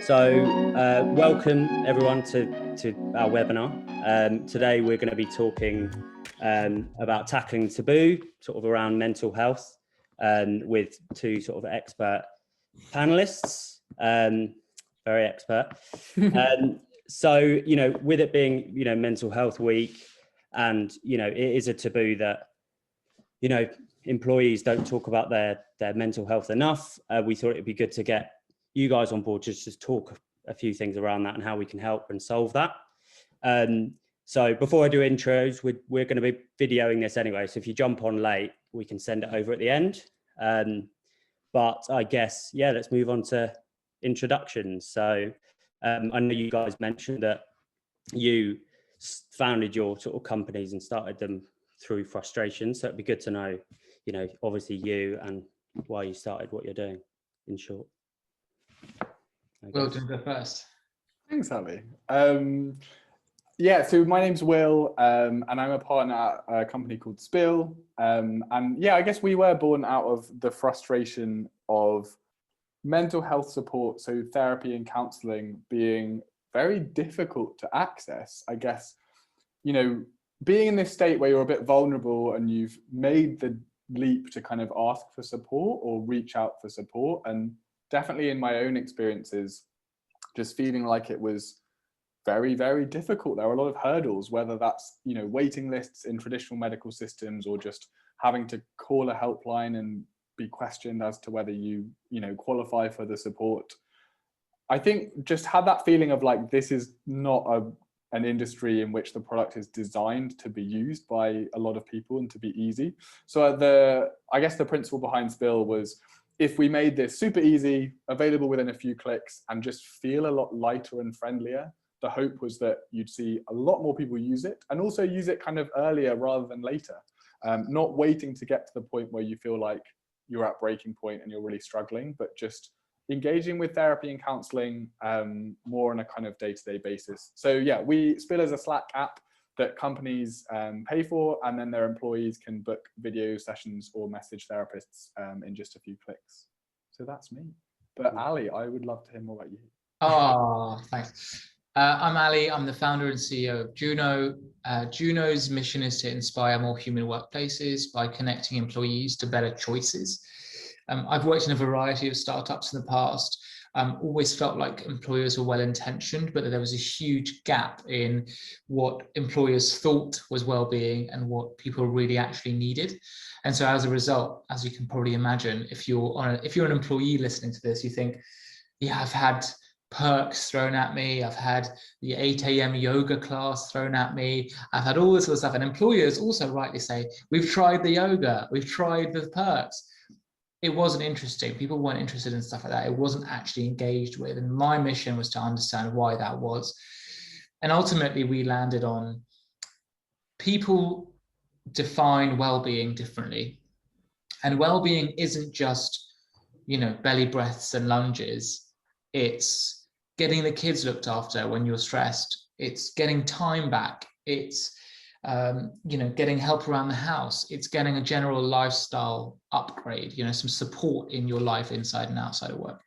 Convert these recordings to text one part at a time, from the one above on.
Welcome everyone to our webinar. Today we're going to be talking about tackling taboo, sort of around mental health, with two sort of expert panelists, very expert. With it being, Mental Health Week, and, it is a taboo that, employees don't talk about their mental health enough. We thought it'd be good to get you guys on board, just talk a few things around that and how we can help and solve that. So before I do intros, we're going to be videoing this anyway. So if you jump on late, we can send it over at the end. But I guess, let's move on to introductions. So I know you guys mentioned that you founded your sort of companies and started them through frustration. So it'd be good to know, obviously you and why you started what you're doing, in short. Will, do you go first? Thanks, Ali. So my name's Will, and I'm a partner at a company called Spill. I guess we were born out of the frustration of mental health support, so therapy and counselling being very difficult to access. I guess, being in this state where you're a bit vulnerable and you've made the leap to kind of ask for support or reach out for support, and definitely in my own experiences, just feeling like it was very, very difficult. There were a lot of hurdles, whether that's, waiting lists in traditional medical systems or just having to call a helpline and be questioned as to whether you qualify for the support. I think just had that feeling of like, this is not an industry in which the product is designed to be used by a lot of people and to be easy. So I guess the principle behind Spill was, if we made this super easy, available within a few clicks, and just feel a lot lighter and friendlier, the hope was that you'd see a lot more people use it, and also use it kind of earlier rather than later. Not waiting to get to the point where you feel like you're at breaking point and you're really struggling, but just engaging with therapy and counseling more on a kind of day-to-day basis. So we Spill as a Slack app that companies pay for, and then their employees can book video sessions or message therapists in just a few clicks. So that's me. But Ali, I would love to hear more about you. Oh, thanks. I'm Ali. I'm the founder and CEO of Juno. Juno's mission is to inspire more human workplaces by connecting employees to better choices. I've worked in a variety of startups in the past. Always felt like employers were well-intentioned, but there was a huge gap in what employers thought was well-being and what people really actually needed. And so as a result, as you can probably imagine, if you're an employee listening to this, you think, I've had perks thrown at me, I've had the 8 a.m. yoga class thrown at me, I've had all this sort of stuff. And employers also rightly say, we've tried the yoga, we've tried the perks. It wasn't interesting. People weren't interested in stuff like that. It wasn't actually engaged with. And my mission was to understand why that was. And ultimately, we landed on people define well-being differently. And well-being isn't just, belly breaths and lunges. It's getting the kids looked after when you're stressed. It's getting time back. It's getting help around the house. It's getting a general lifestyle upgrade, some support in your life inside and outside of work.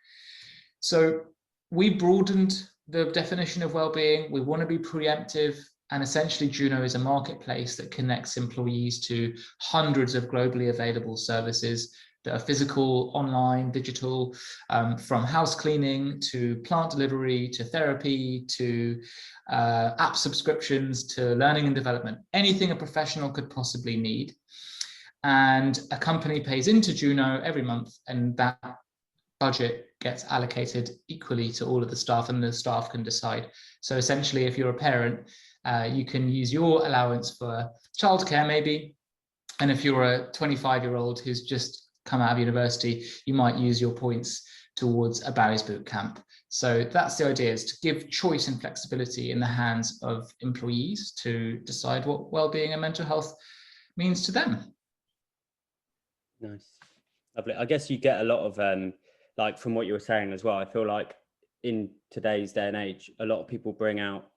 So we broadened the definition of well-being. We want to be preemptive, and essentially Juno is a marketplace that connects employees to hundreds of globally available services that are physical, online, digital, from house cleaning to plant delivery to therapy to app subscriptions to learning and development, anything a professional could possibly need. And a company pays into Juno every month, and that budget gets allocated equally to all of the staff, and the staff can decide. So essentially, if you're a parent, you can use your allowance for childcare maybe. And if you're a 25-year-old who's just come out of university, you might use your points towards a Barry's boot camp. So that's the idea, is to give choice and flexibility in the hands of employees to decide what well-being and mental health means to them. Nice. Lovely. I guess you get a lot of, from what you were saying as well, I feel like in today's day and age, a lot of people bring out,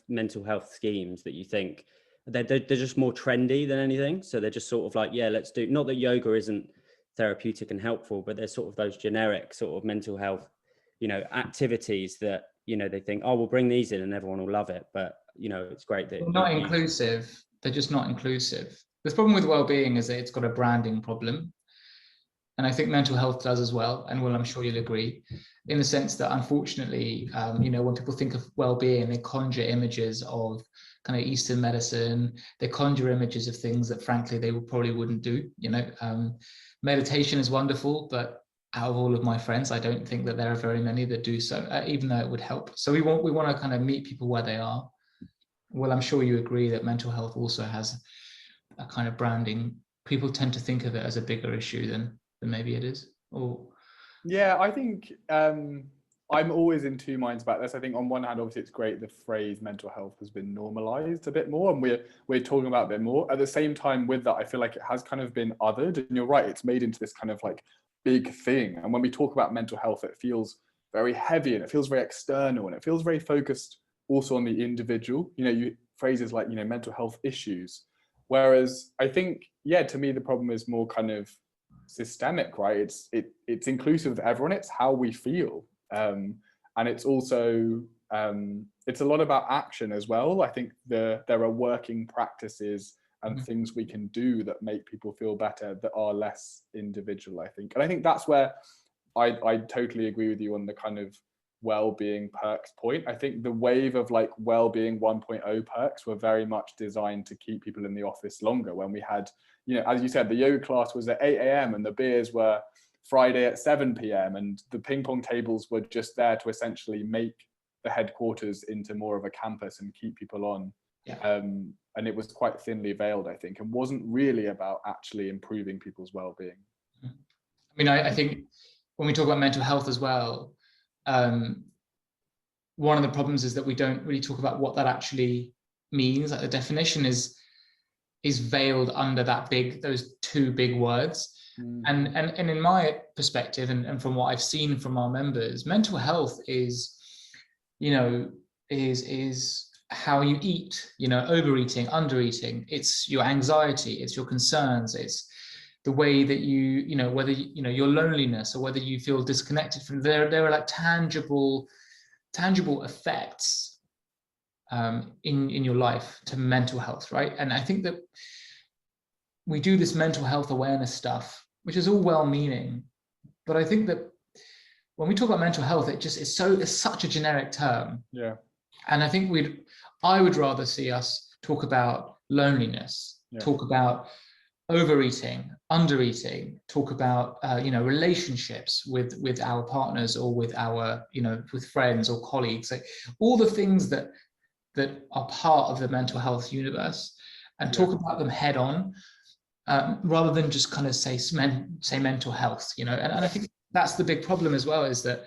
mental health schemes that you think they're just more trendy than anything. So they're just sort of like, let's do, not that yoga isn't therapeutic and helpful, but there's sort of those generic sort of mental health activities that, they think, oh, we'll bring these in and everyone will love it. But, it's great that they're not inclusive. They're just not inclusive. The problem with well-being is that it's got a branding problem. And I think mental health does as well. And I'm sure you'll agree, in the sense that unfortunately, when people think of well-being, they conjure images of kind of Eastern medicine. They conjure images of things that frankly, they probably wouldn't do. Meditation is wonderful, but out of all of my friends, I don't think that there are very many that do so, even though it would help. So we want to kind of meet people where they are. Well, I'm sure you agree that mental health also has a kind of branding. People tend to think of it as a bigger issue than maybe it is. Or yeah, I think I'm always in two minds about this. I think on one hand, obviously it's great the phrase mental health has been normalized a bit more, and we're talking about it a bit more. At the same time with that, I feel like it has kind of been othered, and you're right, it's made into this kind of like big thing. And when we talk about mental health, it feels very heavy and it feels very external and it feels very focused also on the individual, phrases like, mental health issues. Whereas I think, to me, the problem is more kind of systemic, right? It's inclusive of everyone. It's how we feel. And it's also, it's a lot about action as well. I think there are working practices and things we can do that make people feel better that are less individual, I think. And I think that's where I totally agree with you on the kind of well-being perks point. I think the wave of like well-being 1.0 perks were very much designed to keep people in the office longer, when we had, as you said, the yoga class was at 8 a.m. and the beers were Friday at 7 p.m. and the ping pong tables were just there to essentially make the headquarters into more of a campus and keep people on. And it was quite thinly veiled, I think, and wasn't really about actually improving people's well-being. I mean, I think when we talk about mental health as well, one of the problems is that we don't really talk about what that actually means. Like the definition is veiled under those two big words. And in my perspective, and from what I've seen from our members, mental health is how you eat, overeating, undereating. It's your anxiety, it's your concerns, it's the way that whether your loneliness or whether you feel disconnected from there are like tangible effects in your life to mental health, right? And I think that we do this mental health awareness stuff, which is all well-meaning, but I think that when we talk about mental health, it's such a generic term. Yeah. And I think I would rather see us talk about loneliness, talk about overeating, undereating, talk about relationships with our partners or with our with friends or colleagues, like all the things that are part of the mental health universe, and talk about them head on, rather than just kind of say mental health, and I think that's the big problem as well, is that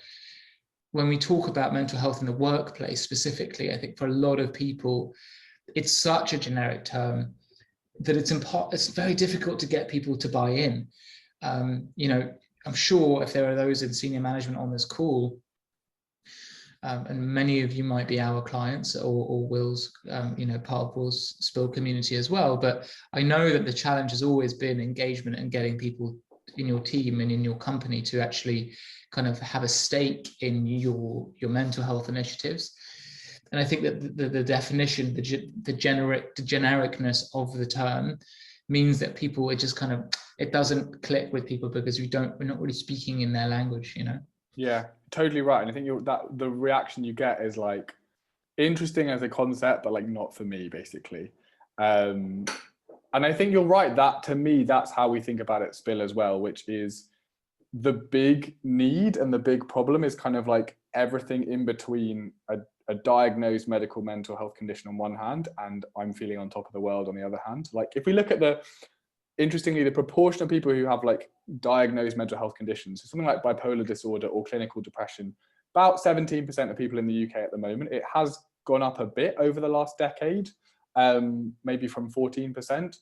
when we talk about mental health in the workplace specifically, I think for a lot of people, it's such a generic term that it's very difficult to get people to buy in. I'm sure if there are those in senior management on this call, and many of you might be our clients or Will's, part of Will's Spill community as well. But I know that the challenge has always been engagement and getting people in your team and in your company to actually kind of have a stake in your mental health initiatives. And I think that the definition, the genericness of the term means that people, it doesn't click with people because we're not really speaking in their language, Yeah, totally right. And I think the reaction you get is like interesting as a concept, but like not for me, basically. And I think you're right, that to me, that's how we think about it Spill as well, which is the big need and the big problem is kind of like everything in between a diagnosed medical mental health condition on one hand and I'm feeling on top of the world on the other hand. Like if we look at interestingly, the proportion of people who have like diagnosed mental health conditions, so something like bipolar disorder or clinical depression, about 17% of people in the UK at the moment. It has gone up a bit over the last decade, maybe from 14%.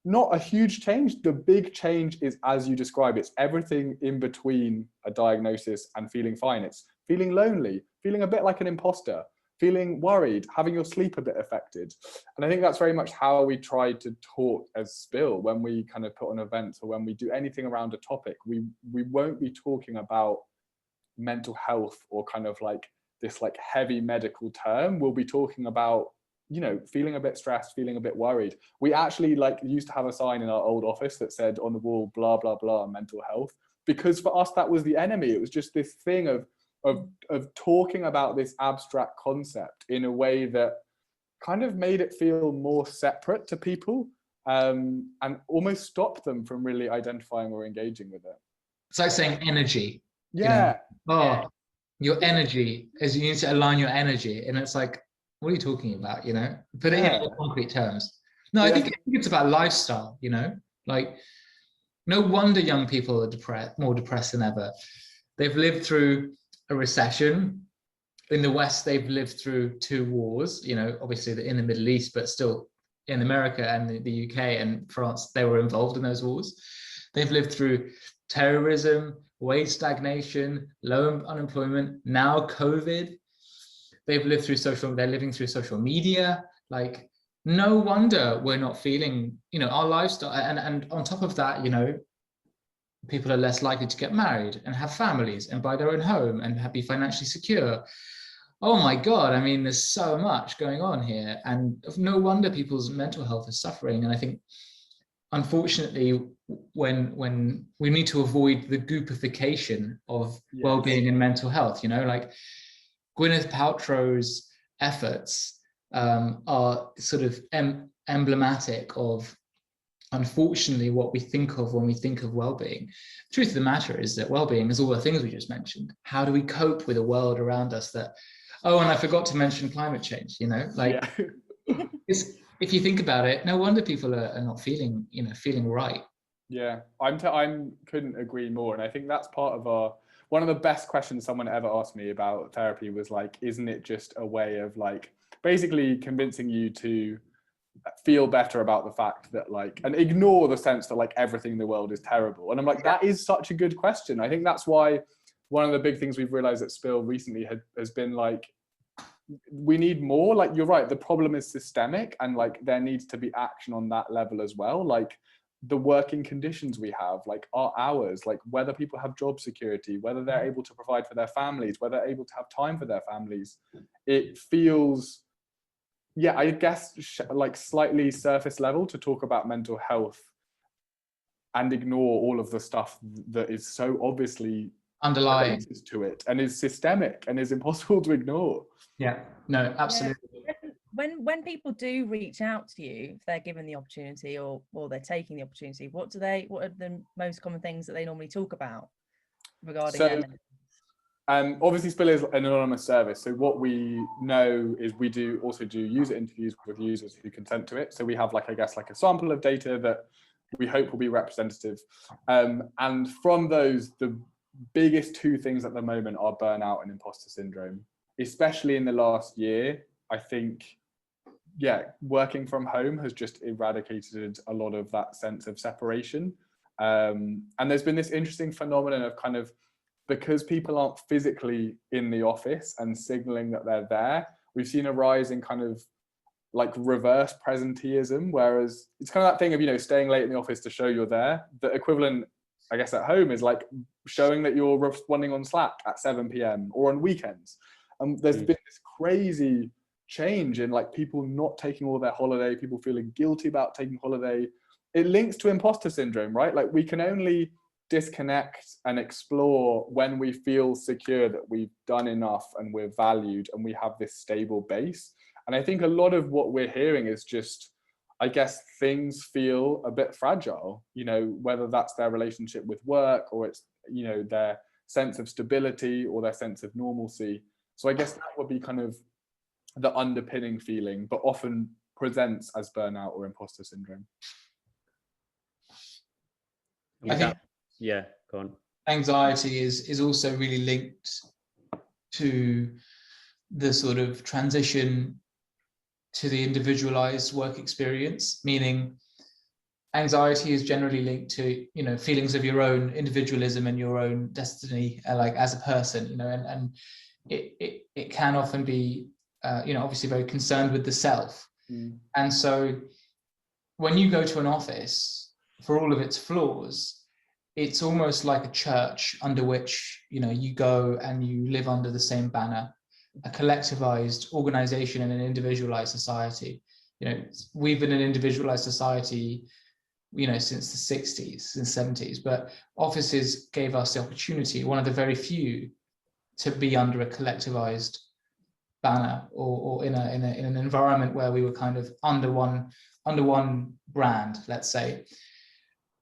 Not a huge change. The big change is, as you describe, it's everything in between a diagnosis and feeling fine. It's feeling lonely, feeling a bit like an imposter, feeling worried, having your sleep a bit affected. And I think that's very much how we try to talk as Spill when we kind of put on events or when we do anything around a topic. We won't be talking about mental health or kind of like this like heavy medical term, we'll be talking about, you know, feeling a bit stressed, feeling a bit worried. We actually like used to have a sign in our old office that said on the wall, blah, blah, blah, mental health, because for us, that was the enemy. It was just this thing of talking about this abstract concept in a way that kind of made it feel more separate to people, and almost stopped them from really identifying or engaging with it. It's like saying energy. Yeah. You know? Oh, your energy, as you need to align your energy. And it's like, what are you talking about? You know, put it in more concrete terms. No, I think it's about lifestyle, you know, like no wonder young people are depressed, more depressed than ever. They've lived through a recession. In the West, they've lived through 2 wars, you know, obviously in the Middle East, but still in America and the UK and France, they were involved in those wars. They've lived through terrorism, wage stagnation, low unemployment, now COVID. They've lived through they're living through social media. Like, no wonder we're not feeling, you know, our lifestyle. And on top of that, you know, people are less likely to get married and have families and buy their own home and be financially secure. Oh my God, I mean, there's so much going on here. And no wonder people's mental health is suffering. And I think, unfortunately, when we need to avoid the goopification of well-being and mental health, you know, like Gwyneth Paltrow's efforts are sort of emblematic of, unfortunately, what we think of when we think of well-being. The truth of the matter is that well-being is all the things we just mentioned. How do we cope with a world around us that, oh, and I forgot to mention climate change, you know, like if you think about it, no wonder people are not feeling, you know, feeling right. Yeah, I couldn't agree more. And I think that's part of one of the best questions someone ever asked me about therapy was like, isn't it just a way of like basically convincing you to feel better about the fact that like, and ignore the sense that like everything in the world is terrible? And I'm like, that is such a good question. I think that's why one of the big things we've realized at Spill recently has been like, we need more. Like, you're right, the problem is systemic, and like there needs to be action on that level as well. Like the working conditions we have, like our hours, like whether people have job security, whether they're able to provide for their families, whether they're able to have time for their families. It feels, yeah, I guess like slightly surface level to talk about mental health and ignore all of the stuff that is so obviously underlying to it and is systemic and is impossible to ignore. Yeah, no, absolutely. Yeah. When people do reach out to you, if they're given the opportunity or they're taking the opportunity, what are the most common things that they normally talk about regarding them? Obviously Spill is an anonymous service, so what we know is we also do user interviews with users who consent to it. So we have like, I guess, like a sample of data that we hope will be representative, and from those, the biggest 2 things at the moment are burnout and imposter syndrome. Especially in the last year, I think, working from home has just eradicated a lot of that sense of separation. And there's been this interesting phenomenon of kind of, because people aren't physically in the office and signaling that they're there, we've seen a rise in kind of like reverse presenteeism, whereas it's kind of that thing of, you know, staying late in the office to show you're there. The equivalent, I guess, at home is like showing that you're responding on Slack at 7 p.m. or on weekends. There's been this crazy change in like people not taking all their holiday, people feeling guilty about taking holiday. It links to imposter syndrome, right? Like we can only disconnect and explore when we feel secure that we've done enough and we're valued and we have this stable base. And I think a lot of what we're hearing is just, I guess, things feel a bit fragile, you know, whether that's their relationship with work or it's, you know, their sense of stability or their sense of normalcy. So I guess that would be kind of the underpinning feeling, but often presents as burnout or imposter syndrome. I think, yeah, go on. Anxiety is also really linked to the sort of transition to the individualized work experience, meaning anxiety is generally linked to, you know, feelings of your own individualism and your own destiny, like as a person, you know, and it can often be, you know, obviously very concerned with the self. And so when you go to an office, for all of its flaws, it's almost like a church under which, you know, you go and you live under the same banner, a collectivized organization and an individualized society. You know, we've been an individualized society, you know, since the 60s, since 70s, but offices gave us the opportunity, one of the very few, to be under a collectivized banner, or in an environment where we were kind of under one brand, let's say.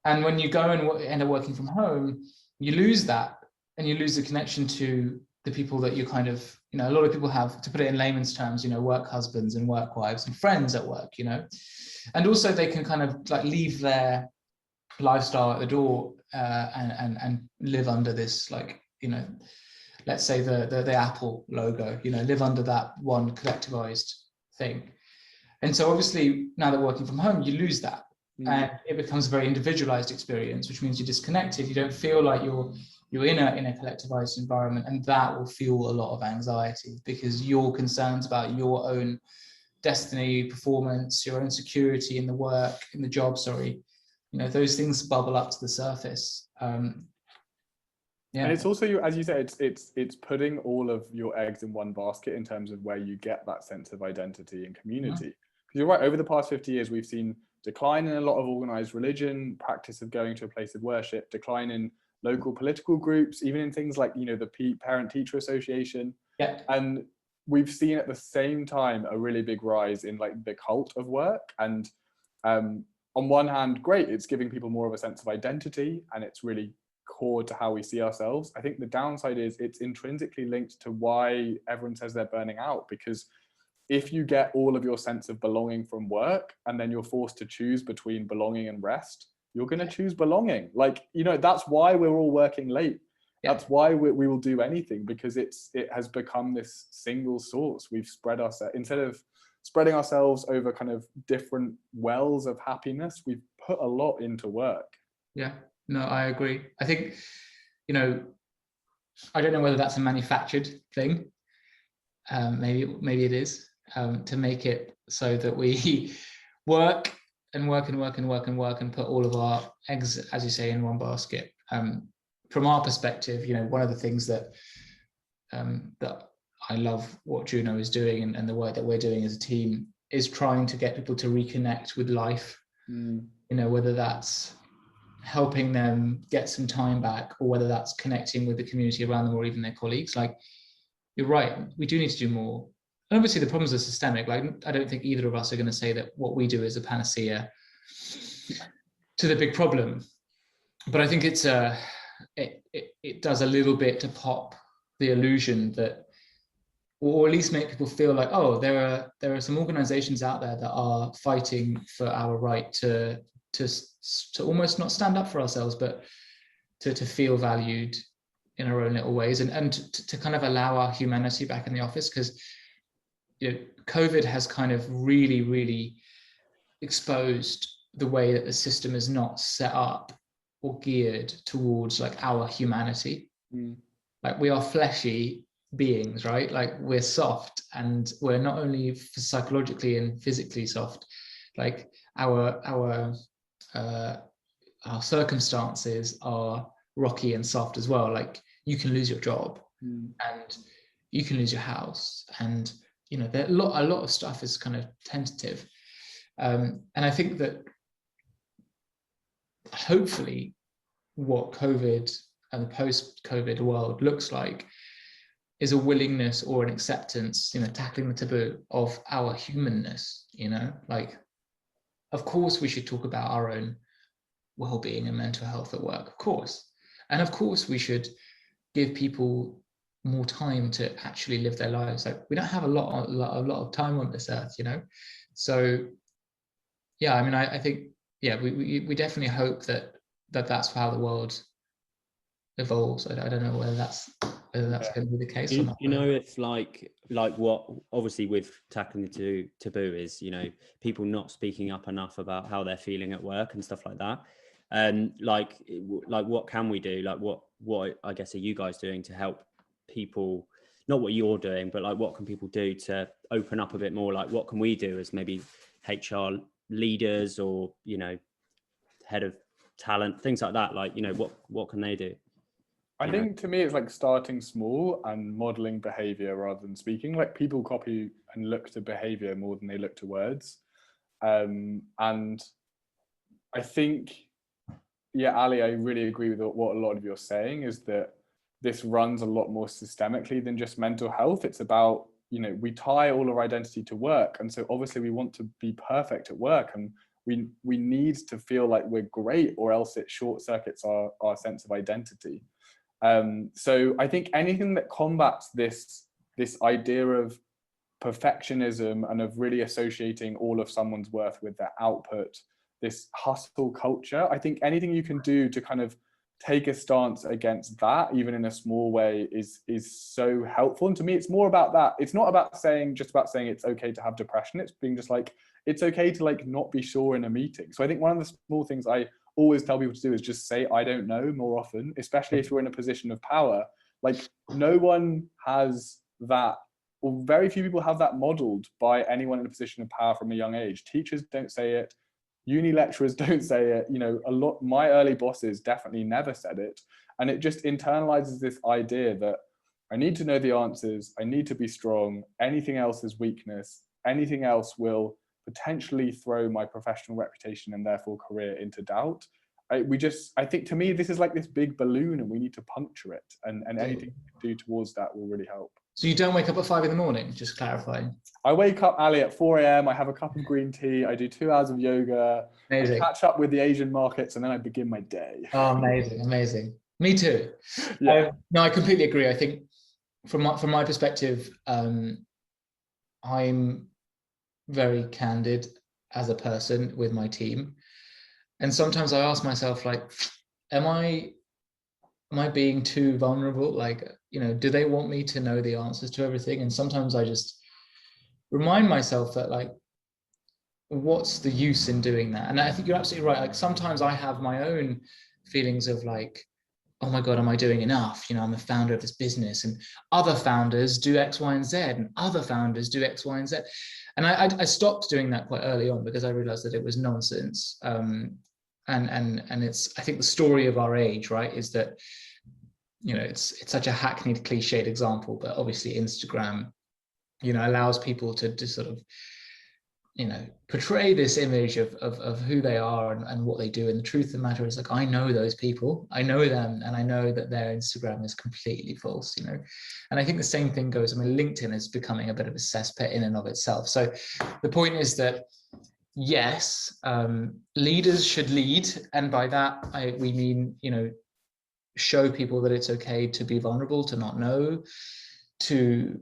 And when you go and end up working from home, you lose that, and you lose the connection to the people that you kind of, you know, a lot of people have, to put it in layman's terms, you know, work husbands and work wives and friends at work, you know. And also they can kind of like leave their lifestyle at the door, and live under this, like, you know, let's say the Apple logo, you know, live under that one collectivized thing. And so obviously now that working from home, you lose that. And it becomes a very individualized experience, which means you're disconnected. You don't feel like you're in a collectivized environment, and that will fuel a lot of anxiety, because your concerns about your own destiny, performance, your own security in the work, in the job, sorry, you know, those things bubble up to the surface. Yeah. And it's also, as you said, it's putting all of your eggs in one basket in terms of where you get that sense of identity and community. Because you're right, over the past 50 years, we've seen decline in a lot of organized religion, practice of going to a place of worship, decline in local political groups, even in things like, you know, the Parent-Teacher Association. Yeah. And we've seen at the same time a really big rise in like the cult of work. And on one hand, great, it's giving people more of a sense of identity, and it's really core to how we see ourselves. I think the downside is it's intrinsically linked to why everyone says they're burning out, because if you get all of your sense of belonging from work, and then you're forced to choose between belonging and rest, you're going to choose belonging. Like, you know, that's why we're all working late. Yeah. That's why we will do anything, because it has become this single source. We've spread ourselves, instead of spreading ourselves over kind of different wells of happiness, we've put a lot into work. Yeah, no, I agree. I think, you know, I don't know whether that's a manufactured thing. Maybe it is, to make it so that we work and work and work and work and work and put all of our eggs, as you say, in one basket. From our perspective, you know, one of the things that I love what Juno is doing, and the work that we're doing as a team, is trying to get people to reconnect with life. You know, whether that's helping them get some time back, or whether that's connecting with the community around them, or even their colleagues. Like, you're right, we do need to do more. And obviously the problems are systemic. Like, I don't think either of us are going to say that what we do is a panacea to the big problem. But I think it's it does a little bit to pop the illusion that, or at least make people feel like, oh, there are some organizations out there that are fighting for our right to almost not stand up for ourselves, but to feel valued in our own little ways, and to kind of allow our humanity back in the office. Because, you know, COVID has kind of really, really exposed the way that the system is not set up or geared towards like our humanity. Like, we are fleshy beings, right? Like, we're soft, and we're not only psychologically and physically soft, like our circumstances are rocky and soft as well. Like, you can lose your job, and you can lose your house, and, you know, a lot of stuff is kind of tentative. And I think that hopefully what COVID and the post-COVID world looks like is a willingness or an acceptance, you know, tackling the taboo of our humanness, you know. Like, of course we should talk about our own well-being and mental health at work, of course. And of course we should give people more time to actually live their lives. Like, we don't have a lot of time on this earth, you know. So yeah, I mean, I think, yeah, we definitely hope that that's how the world evolves. I don't know whether that's going to be the case or not. You know, if like what obviously with tackling the taboo is, you know, people not speaking up enough about how they're feeling at work and stuff like that. And like what can we do? Like, what I guess are you guys doing to help people? Not what you're doing, but like, what can people do to open up a bit more? Like, what can we do as maybe HR leaders, or, you know, head of talent, things like that. Like, you know, what can they do? I think to me, it's like starting small and modeling behavior rather than speaking. Like, people copy and look to behavior more than they look to words. And I think, yeah, Ali, I really agree with what a lot of you're saying, is that this runs a lot more systemically than just mental health. It's about, you know, we tie all our identity to work. And so obviously we want to be perfect at work, and we need to feel like we're great, or else it short circuits our sense of identity. So I think anything that combats this idea of perfectionism and of really associating all of someone's worth with their output, this hustle culture, I think anything you can do to kind of take a stance against that, even in a small way, is so helpful. And to me, it's more about that. It's not about saying it's okay to have depression. It's being just like, it's okay to like not be sure in a meeting. So I think one of the small things I always tell people to do is just say, I don't know, more often, especially if you're in a position of power. Like, no one has that, or very few people have that modeled by anyone in a position of power from a young age. Teachers don't say it. Uni lecturers don't say it. You know, my early bosses definitely never said it. And it just internalizes this idea that I need to know the answers. I need to be strong. Anything else is weakness. Anything else will potentially throw my professional reputation and therefore career into doubt. I think to me, this is like this big balloon, and we need to puncture it. And anything we can do towards that will really help. So you don't wake up at 5 a.m, just clarifying. I wake up, Ali, at 4 a.m. I have a cup of green tea. I do 2 hours of yoga. Amazing. I catch up with the Asian markets, and then I begin my day. Oh, amazing. Me too. Yeah. No, I completely agree. I think from my perspective, I'm very candid as a person with my team. And sometimes I ask myself, like, am I being too vulnerable? Like, you know, do they want me to know the answers to everything? And sometimes I just remind myself that, like, what's the use in doing that? And I think you're absolutely right. Like, sometimes I have my own feelings of like, oh my God, am I doing enough? You know, I'm the founder of this business, and other founders do X, Y, and Z, and other founders do X, Y, and Z. And I stopped doing that quite early on, because I realized that it was nonsense. And it's, I think the story of our age, right, is that, you know, it's such a hackneyed, cliched example, but obviously Instagram, you know, allows people to sort of, you know, portray this image of who they are and what they do. And the truth of the matter is, like, I know those people, I know them, and I know that their Instagram is completely false, you know. And I think the same thing goes, I mean, LinkedIn is becoming a bit of a cesspit in and of itself. So the point is that, yes, leaders should lead. And by that, we mean, you know, show people that it's okay to be vulnerable, to not know, to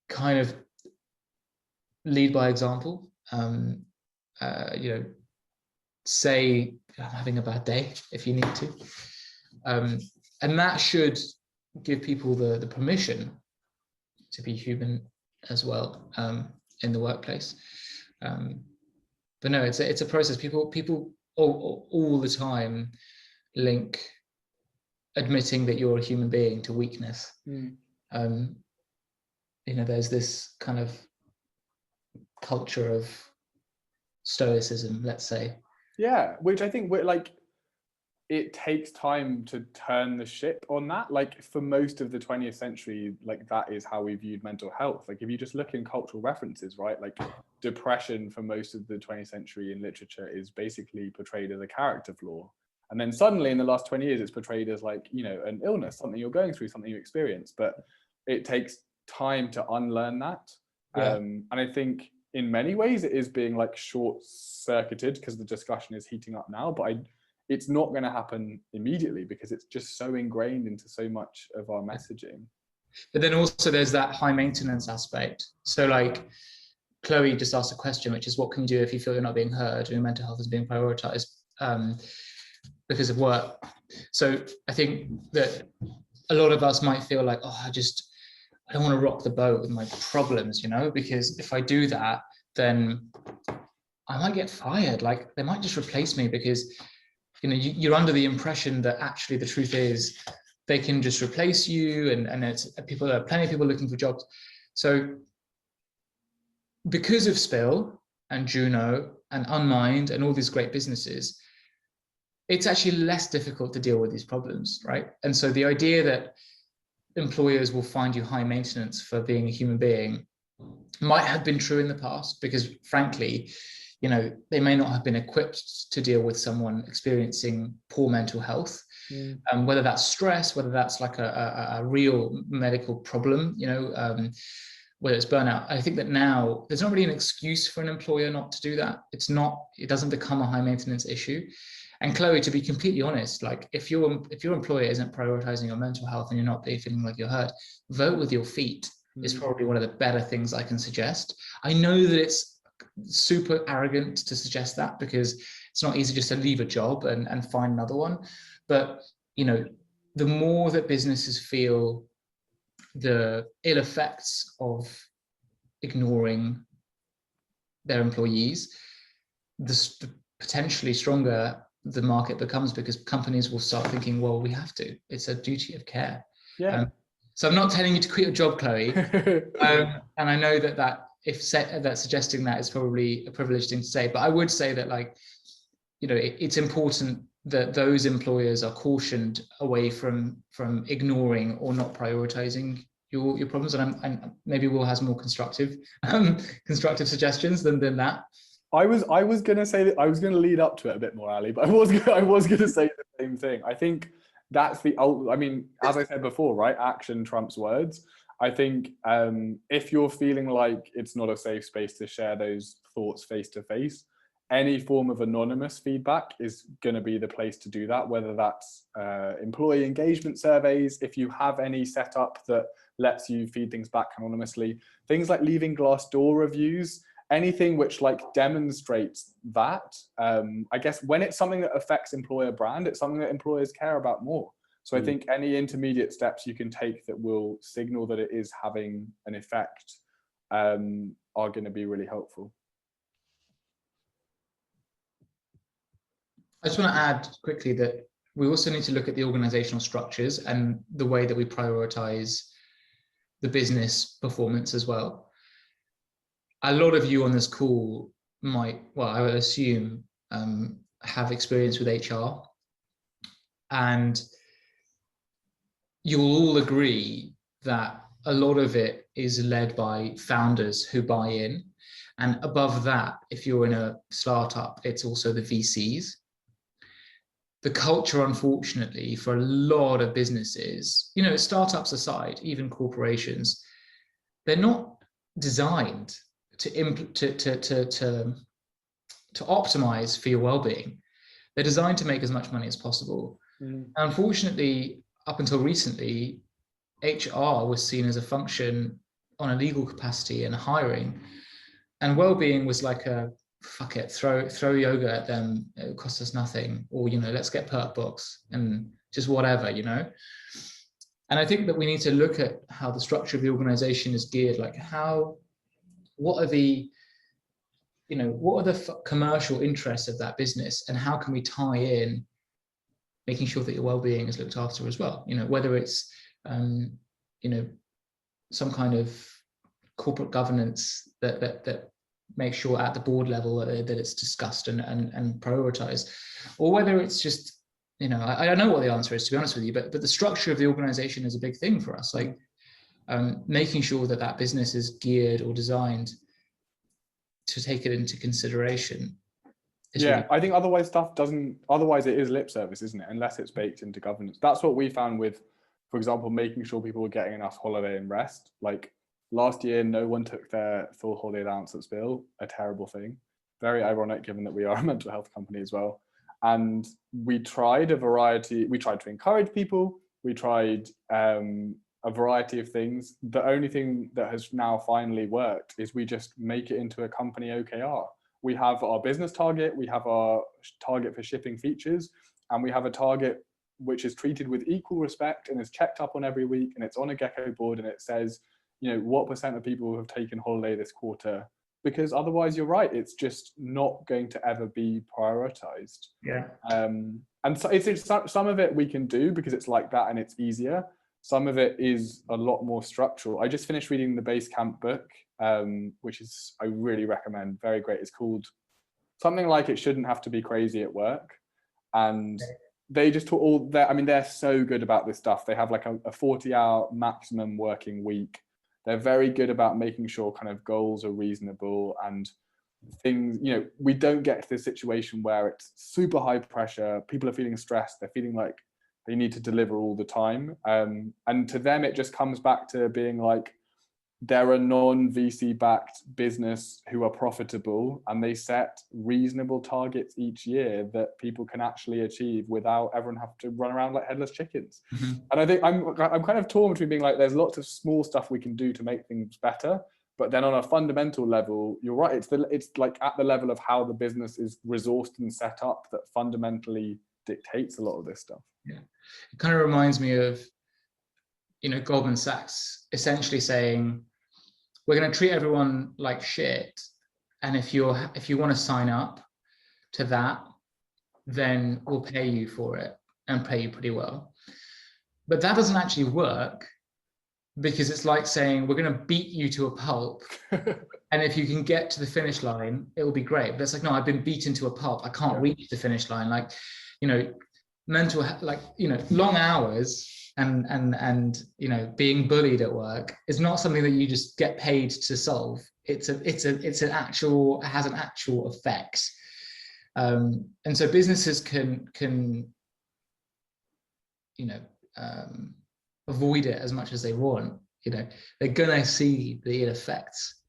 kind of lead by example. You know, say, I'm having a bad day if you need to. And that should give people the permission to be human as well, in the workplace. But no, it's a process. People all the time link admitting that you're a human being to weakness. You know, there's this kind of culture of stoicism, let's say. Yeah, which I think it takes time to turn the ship on that. Like, for most of the 20th century, like, that is how we viewed mental health. Like, if you just look in cultural references, right, like, depression for most of the 20th century in literature is basically portrayed as a character flaw. And then suddenly in the last 20 years, it's portrayed as, like, you know, an illness, something you're going through, something you experience. But it takes time to unlearn that. Yeah. And I think in many ways it is being, like, short-circuited because the discussion is heating up now. But it's not going to happen immediately because it's just so ingrained into so much of our messaging. But then also there's that high maintenance aspect. So, like, Chloe just asked a question, which is, what can you do if you feel you're not being heard, or your mental health is being prioritized because of work? So I think that a lot of us might feel like, oh, I don't want to rock the boat with my problems, you know, because if I do that, then I might get fired. Like, they might just replace me, because, you know, you're under the impression that actually the truth is they can just replace you, and it's there are plenty of people looking for jobs. So because of Spill and Juno and Unmind and all these great businesses, it's actually less difficult to deal with these problems, right? And so the idea that employers will find you high maintenance for being a human being might have been true in the past, because frankly, you know, they may not have been equipped to deal with someone experiencing poor mental health, whether that's stress, whether that's like a real medical problem, you know, whether it's burnout. I think that now there's not really an excuse for an employer not to do that. It doesn't become a high maintenance issue. And Chloe, to be completely honest, like if your employer isn't prioritizing your mental health and you're not feeling like you're hurt, vote with your feet is probably one of the better things I can suggest. I know that it's super arrogant to suggest that, because it's not easy just to leave a job and find another one. But, you know, the more that businesses feel the ill effects of ignoring their employees, the potentially stronger the market becomes, because companies will start thinking, well, we have to. It's a duty of care. Yeah. So I'm not telling you to quit your job, Chloe. And I know that suggesting that is probably a privileged thing to say, but I would say that, like, you know, it's important that those employers are cautioned away from ignoring or not prioritizing your problems. And maybe Will has more constructive suggestions than that. I was going to say that I was going to lead up to it a bit more, Ali, but I was going to say the same thing. I think that's I mean, as I said before, right? Action trumps words. I think if you're feeling like it's not a safe space to share those thoughts face to face, any form of anonymous feedback is going to be the place to do that, whether that's employee engagement surveys, if you have any setup that lets you feed things back anonymously, things like leaving Glassdoor reviews, anything which like demonstrates that. I guess when it's something that affects employer brand, it's something that employers care about more. So I think any intermediate steps you can take that will signal that it is having an effect are going to be really helpful. I just want to add quickly that we also need to look at the organizational structures and the way that we prioritize the business performance as well. A lot of you on this call might, well, I would assume, have experience with HR. And you'll all agree that a lot of it is led by founders who buy in. And above that, if you're in a startup, it's also the VCs. The culture, unfortunately, for a lot of businesses, you know, startups aside, even corporations, they're not designed to optimize for your well-being. They're designed to make as much money as possible. Unfortunately, up until recently, HR was seen as a function on a legal capacity and hiring, and well-being was like a fuck it, throw yoga at them, it will cost us nothing, or, you know, let's get perk books and just whatever, you know. And I think that we need to look at how the structure of the organization is geared, like what are the commercial interests of that business, and how can we tie in making sure that your well-being is looked after as well, you know, whether it's you know, some kind of corporate governance that makes sure at the board level that it's discussed and prioritized, or whether it's just, you know, I don't know what the answer is, to be honest with you, but the structure of the organization is a big thing for us, like making sure that business is geared or designed to take it into consideration. Yeah, really, I think otherwise it is lip service, isn't it? Unless it's baked into governance. That's what we found with, for example, making sure people were getting enough holiday and rest. Like last year, no one took their full holiday allowance at Spill, a terrible thing. Very ironic given that we are a mental health company as well. And we tried a variety, we tried to encourage people, we tried a variety of things. The only thing that has now finally worked is we just make it into a company OKR. We have our business target, we have our target for shipping features, and we have a target which is treated with equal respect and is checked up on every week, and it's on a Gecko board, and it says, you know, what % of people have taken holiday this quarter, because otherwise you're right, it's just not going to ever be prioritized. Yeah. And so it's some of it we can do because it's like that and it's easier. Some of it is a lot more structural. I just finished reading the Basecamp book, which is, I really recommend, very great. It's called something like It Shouldn't Have to Be Crazy at Work. and they just talk all that. I mean, they're so good about this stuff. They have like a 40-hour maximum working week. They're very good about making sure kind of goals are reasonable and things, you know, we don't get to this situation where it's super high pressure, people are feeling stressed, they're feeling like they need to deliver all the time. And to them, it just comes back to being like, they're a non-VC backed business who are profitable, and they set reasonable targets each year that people can actually achieve without everyone having to run around like headless chickens. And I think I'm kind of torn between being like, there's lots of small stuff we can do to make things better, but then on a fundamental level, you're right, it's like at the level of how the business is resourced and set up that fundamentally dictates a lot of this stuff. Yeah, it kind of reminds me of, you know, Goldman Sachs essentially saying, we're going to treat everyone like shit, and if you want to sign up to that, then we'll pay you for it and pay you pretty well. But that doesn't actually work, because it's like saying, we're going to beat you to a pulp, and if you can get to the finish line, it will be great. But it's like, no, I've been beaten to a pulp, I can't reach the finish line. Like, you know, long hours and you know, being bullied at work is not something that you just get paid to solve. It has an actual effect. And so businesses can you know, avoid it as much as they want. You know, they're gonna see the ill effects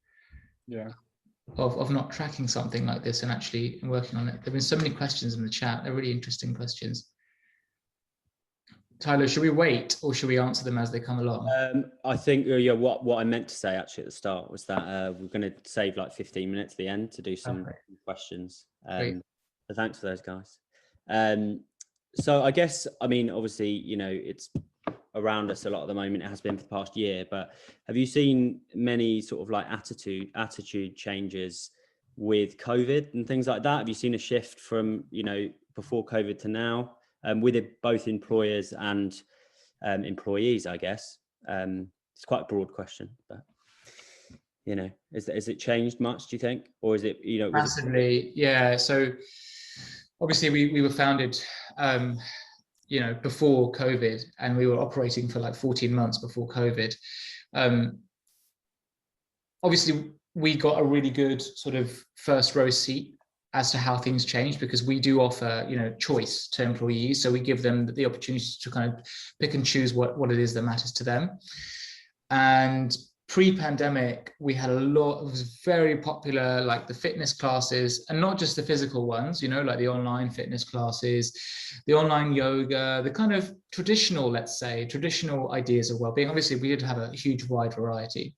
of not tracking something like this and actually working on it. There've been so many questions in the chat. They're really interesting questions. Tyler, should we wait or should we answer them as they come along? I think what I meant to say actually at the start was that we're going to save like 15 minutes at the end to do some questions. So thanks for those, guys. So I guess, I mean, obviously, you know, it's around us a lot at the moment. It has been for the past year, but have you seen many sort of like attitude changes with COVID and things like that? Have you seen a shift from, you know, before COVID to now? With it, both employers and employees, I guess. It's quite a broad question, but you know, has it changed much, do you think, or is it, you know, massively? Yeah. So obviously we were founded, you know, before COVID, and we were operating for like 14 months before COVID. Obviously, we got a really good sort of first row seat as to how things change, because we do offer, you know, choice to employees. So we give them the opportunity to kind of pick and choose what it is that matters to them. And pre-pandemic, we had a lot of very popular, like the fitness classes, and not just the physical ones, you know, like the online fitness classes, the online yoga, the kind of traditional, let's say, traditional ideas of well-being. Obviously, we did have a huge wide variety.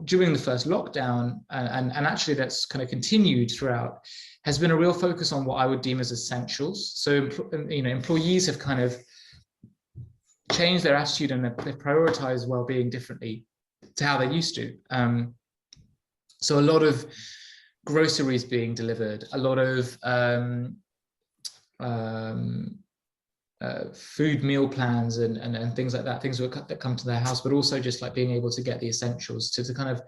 During the first lockdown, and actually that's kind of continued throughout, has been a real focus on what I would deem as essentials. So, you know, employees have kind of changed their attitude, and they've prioritized well-being differently to how they used to. So a lot of groceries being delivered, a lot of food meal plans and things like that, things that come to their house, but also just like being able to get the essentials to kind of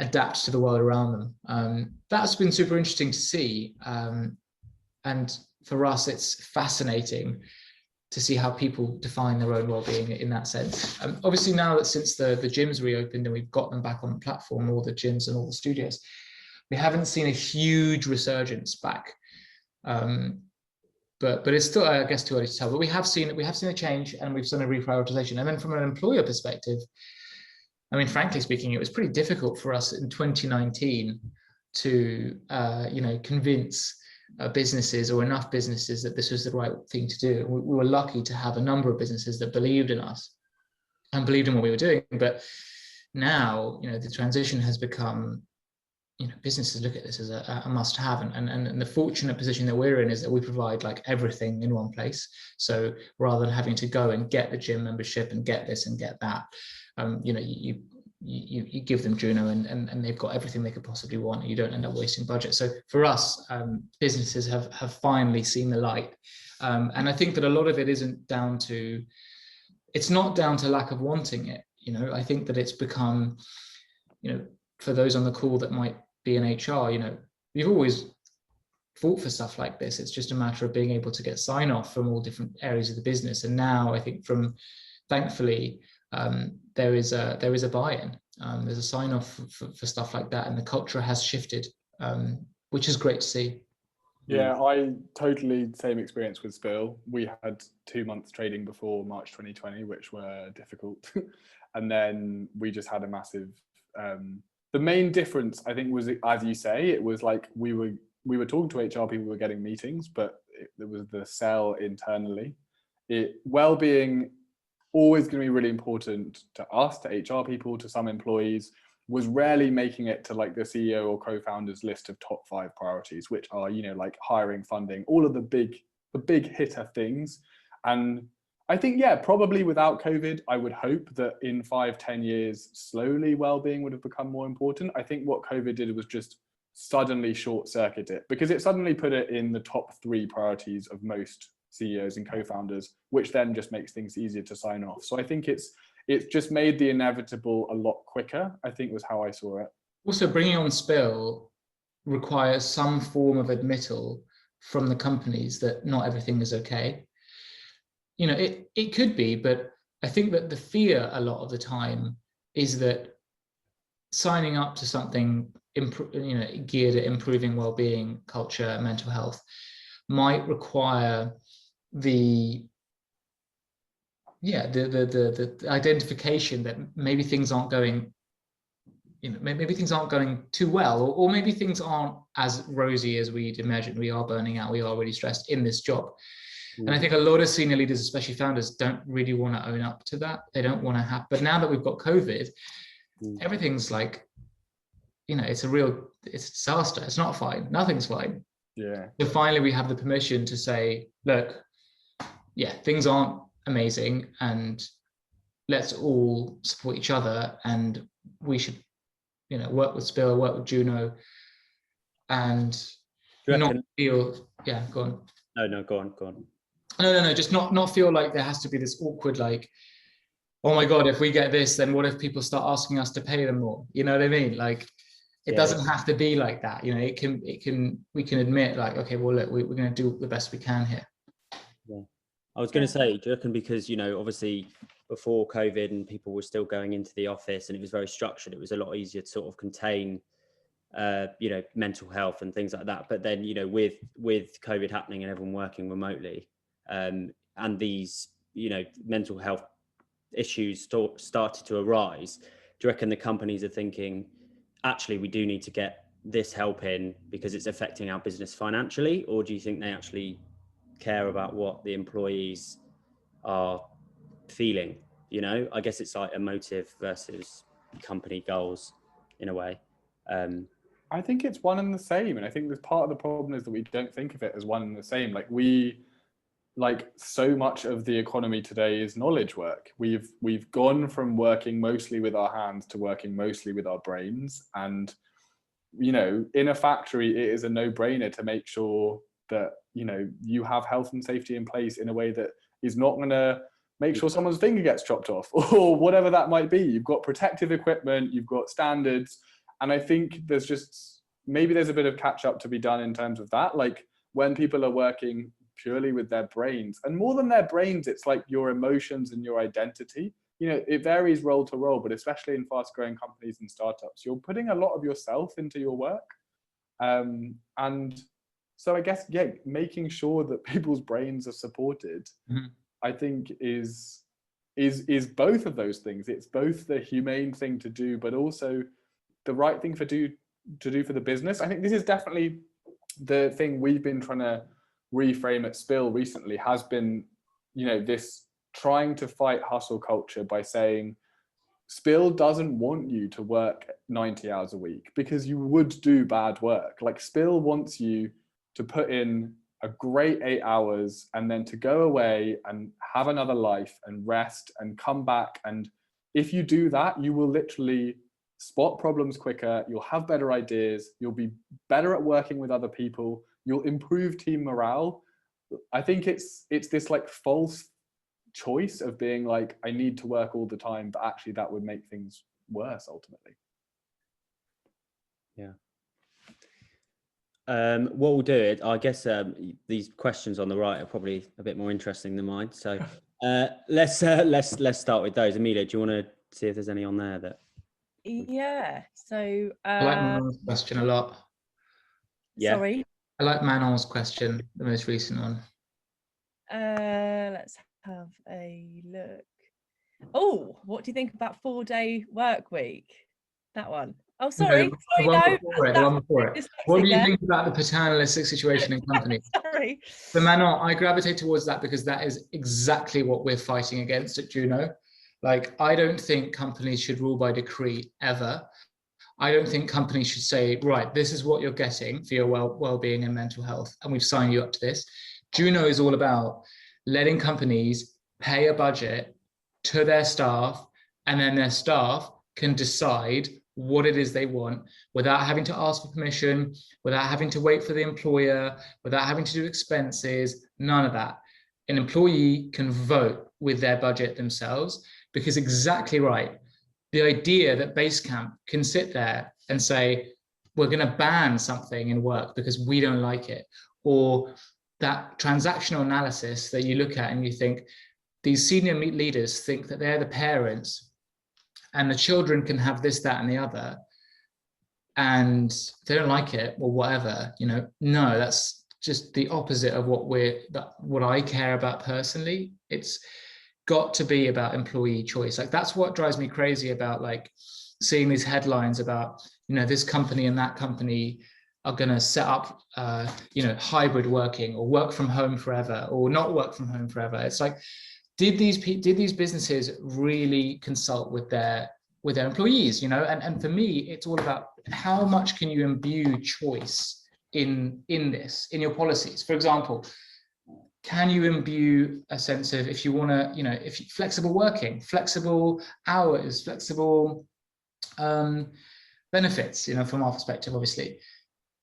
adapt to the world around them. That's been super interesting to see. And for us, it's fascinating to see how people define their own well-being in that sense. Obviously now that since the gyms reopened and we've got them back on the platform, all the gyms and all the studios, we haven't seen a huge resurgence back. But it's still, I guess, too early to tell. But we have seen a change, and we've seen a reprioritization. And then from an employer perspective, I mean, frankly speaking, it was pretty difficult for us in 2019 to, you know, convince businesses, or enough businesses, that this was the right thing to do. We were lucky to have a number of businesses that believed in us and believed in what we were doing. But now, you know, the transition has become, you know, businesses look at this as a must-have, and the fortunate position that we're in is that we provide like everything in one place. So rather than having to go and get the gym membership and get this and get that, you know, you give them Juno, and they've got everything they could possibly want, and you don't end up wasting budget. So for us, businesses have finally seen the light, and I think that a lot of it isn't down to, it's not down to lack of wanting it. You know, I think that it's become, you know, for those on the call that might be in HR, you know, we've always fought for stuff like this. It's just a matter of being able to get sign off from all different areas of the business. And now I think thankfully, there is a buy-in. There's a sign off for stuff like that, and the culture has shifted, which is great to see. Yeah, I totally same experience with Spill. We had 2 months trading before March 2020, which were difficult. And then we just had a massive, the main difference I think was, as you say, it was like we were talking to HR people, we were getting meetings, but there was the sell internally. Well-being, always going to be really important to us, to HR people, to some employees, was rarely making it to like the CEO or co-founder's list of top 5 priorities, which are, you know, like hiring, funding, all of the big hitter things. And I think, yeah, probably without COVID, I would hope that in 5-10 years, slowly well-being would have become more important. I think what COVID did was just suddenly short-circuit it, because it suddenly put it in the top 3 priorities of most CEOs and co-founders, which then just makes things easier to sign off. So I think it's just made the inevitable a lot quicker, I think was how I saw it. Also, bringing on Spill requires some form of admittal from the companies that not everything is okay. You know, it could be, but I think that the fear a lot of the time is that signing up to something geared at improving well-being, culture, mental health might require the identification that maybe things aren't going, maybe things aren't going too well, or maybe things aren't as rosy as we'd imagined. We are burning out, we are really stressed in this job. And I think a lot of senior leaders, especially founders, don't really want to own up to that. They don't want to have, but now that we've got COVID, everything's like, it's a disaster. It's not fine. Nothing's fine. Yeah. So finally we have the permission to say, look, yeah, things aren't amazing, and let's all support each other, and we should, work with Spill, work with Juno, and not feel, yeah, go on. No, go on. No, just not feel like there has to be this awkward, like, oh my God, if we get this, then what if people start asking us to pay them more? You know what I mean? Like, it doesn't have to be like that. We can admit, like, okay, well, look, we're going to do the best we can here. Yeah. I was going to say, do you reckon because, obviously before COVID and people were still going into the office and it was very structured, it was a lot easier to sort of contain, mental health and things like that. But then, with COVID happening and everyone working remotely, and these, mental health issues started to arise, do you reckon the companies are thinking, actually, we do need to get this help in because it's affecting our business financially? Or do you think they actually care about what the employees are feeling? I guess it's like emotive versus company goals in a way. I think it's one and the same, and I think there's part of the problem is that we don't think of it as one and the same. Like so much of the economy today is knowledge work. We've gone from working mostly with our hands to working mostly with our brains, and in a factory it is a no-brainer to make sure that you have health and safety in place in a way that is not going to make sure someone's finger gets chopped off or whatever that might be. You've got protective equipment, you've got standards, and I think there's a bit of catch up to be done in terms of that. Like when people are working purely with their brains, and more than their brains, it's like your emotions and your identity. It varies role to role, but especially in fast growing companies and startups, you're putting a lot of yourself into your work. And so I guess, making sure that people's brains are supported, I think is both of those things. It's both the humane thing to do, but also the right thing to do for the business. I think this is definitely the thing we've been trying to reframe at Spill recently, has been, this trying to fight hustle culture by saying Spill doesn't want you to work 90 hours a week because you would do bad work. Like Spill wants you to put in a great 8 hours and then to go away and have another life and rest and come back. And if you do that, you will literally spot problems quicker, you'll have better ideas, you'll be better at working with other people, you'll improve team morale. I think it's this like false choice of being like, I need to work all the time, but actually that would make things worse ultimately. Yeah. What we'll do, I guess these questions on the right are probably a bit more interesting than mine. So let's start with those. Amelia, do you want to see if there's any on there that? Yeah. So I like Manon's question a lot. Yeah. Sorry. I like Manon's question, the most recent one. Let's have a look. Oh, what do you think about 4-day work week? That one. Oh, sorry. The one before it. What do you think about the paternalistic situation in companies? Sorry. For Manon, I gravitate towards that because that is exactly what we're fighting against at Juno. Like, I don't think companies should rule by decree ever. I don't think companies should say, right, this is what you're getting for your well-being and mental health, and we've signed you up to this. Juno is all about letting companies pay a budget to their staff, and then their staff can decide what it is they want without having to ask for permission, without having to wait for the employer, without having to do expenses, none of that. An employee can vote with their budget themselves, because exactly right. The idea that Basecamp can sit there and say, we're going to ban something in work because we don't like it, or that transactional analysis that you look at and you think, these senior leaders think that they're the parents and the children can have this, that, and the other, and they don't like it or whatever, no, that's just the opposite of what I care about personally. It's got to be about employee choice. Like, that's what drives me crazy about like seeing these headlines about, this company and that company are going to set up, hybrid working or work from home forever or not work from home forever. It's like, did these businesses really consult with their employees? And for me, it's all about how much can you imbue choice in your policies. For example, can you imbue a sense of, if you want to, flexible working, flexible hours, flexible benefits, from our perspective, obviously.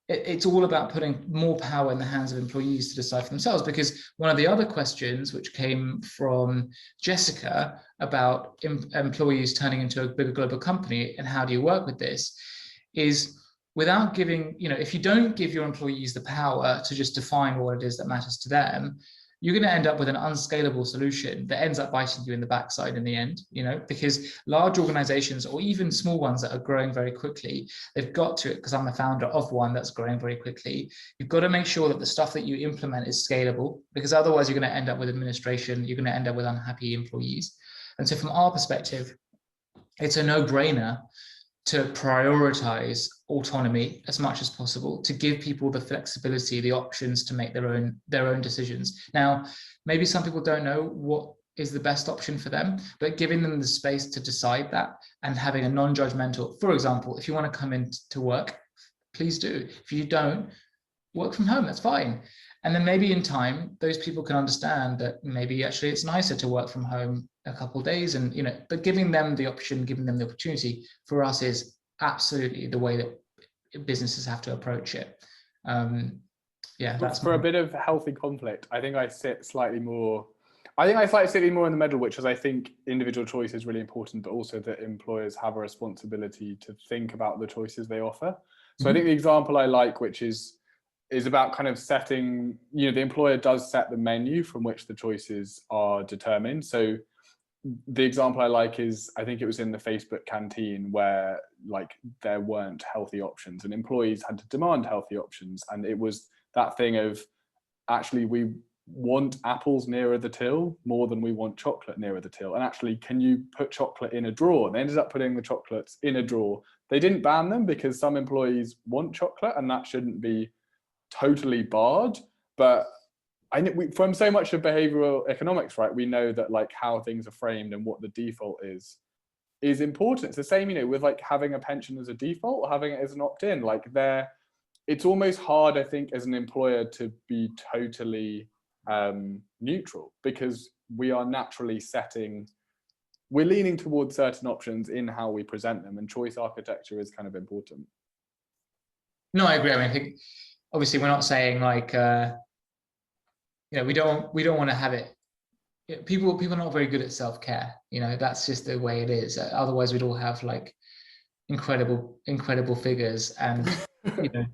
It's all about putting more power in the hands of employees to decide for themselves, because one of the other questions which came from Jessica about employees turning into a bigger global company and how do you work with this is, without giving, if you don't give your employees the power to just define what it is that matters to them, you're going to end up with an unscalable solution that ends up biting you in the backside in the end, because large organizations or even small ones that are growing very quickly, they've got to, because I'm a founder of one that's growing very quickly, you've got to make sure that the stuff that you implement is scalable, because otherwise you're going to end up with administration, you're going to end up with unhappy employees. And so from our perspective, it's a no-brainer to prioritize autonomy as much as possible, to give people the flexibility, the options to make their own decisions. Now, maybe some people don't know what is the best option for them, but giving them the space to decide that and having a non-judgmental, for example, if you want to come into work, please do. If you don't, work from home, that's fine. And then maybe in time, those people can understand that maybe actually it's nicer to work from home a couple of days, and but giving them the option, giving them the opportunity, for us is absolutely the way that businesses have to approach it. That's for a bit of healthy conflict. I think I sit slightly more in the middle, which is, I think individual choice is really important, but also that employers have a responsibility to think about the choices they offer. So I think the example I like, which is about kind of setting, the employer does set the menu from which the choices are determined. So the example I like is, I think it was in the Facebook canteen where like there weren't healthy options and employees had to demand healthy options. And it was that thing of, actually, we want apples nearer the till more than we want chocolate nearer the till. And actually, can you put chocolate in a drawer? And they ended up putting the chocolates in a drawer. They didn't ban them because some employees want chocolate and that shouldn't be totally barred. But I know from so much of behavioral economics, right, we know that like how things are framed and what the default is important. It's the same, with like having a pension as a default or having it as an opt-in. Like it's almost hard, I think, as an employer to be totally neutral, because we are naturally we're leaning towards certain options in how we present them, and choice architecture is kind of important. No, I agree. I think obviously we're not saying like we don't want to have it. People are not very good at self-care. That's just the way it is. Otherwise, we'd all have like incredible figures and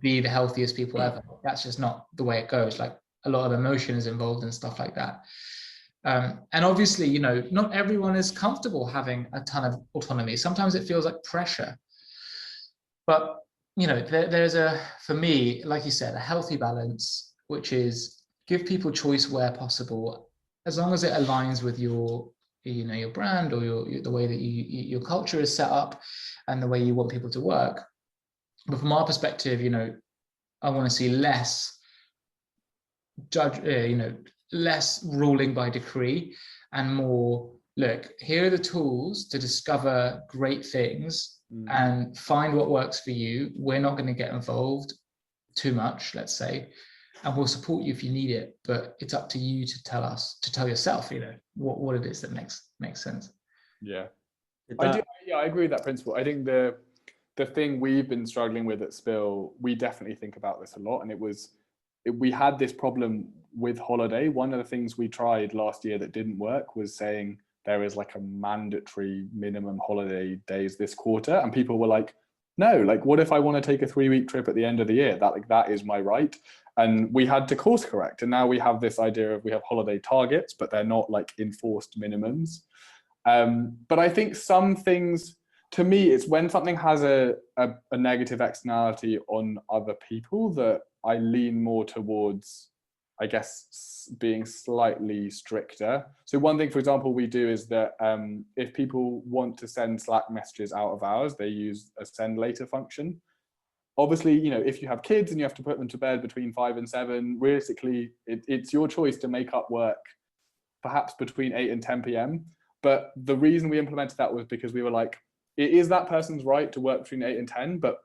be the healthiest people ever. That's just not the way it goes. Like, a lot of emotion is involved and stuff like that. And obviously, not everyone is comfortable having a ton of autonomy. Sometimes it feels like pressure. But, there's for me, like you said, a healthy balance, which is give people choice where possible, as long as it aligns with your brand or the way that your culture is set up and the way you want people to work. But from our perspective, I want to see less less ruling by decree and more, look, here are the tools to discover great things and find what works for you. We're not going to get involved too much, let's say, and we'll support you if you need it, but it's up to you to tell yourself, what it is that makes sense. Yeah. I agree with that principle. I think the thing we've been struggling with at Spill, we definitely think about this a lot, and we had this problem with holiday. One of the things we tried last year that didn't work was saying there is like a mandatory minimum holiday days this quarter, and people were like, no, like, what if I want to take a 3-week trip at the end of the year? That is my right. And we had to course correct, and now we have this idea of, we have holiday targets, but they're not like enforced minimums. But I think some things, to me, it's when something has a negative externality on other people that I lean more towards, I guess, being slightly stricter. So one thing, for example, we do is that if people want to send Slack messages out of hours, they use a send later function. Obviously, if you have kids and you have to put them to bed between 5 and 7, realistically, it's your choice to make up work perhaps between 8 and 10 p.m. But the reason we implemented that was because we were like, it is that person's right to work between 8 and 10, but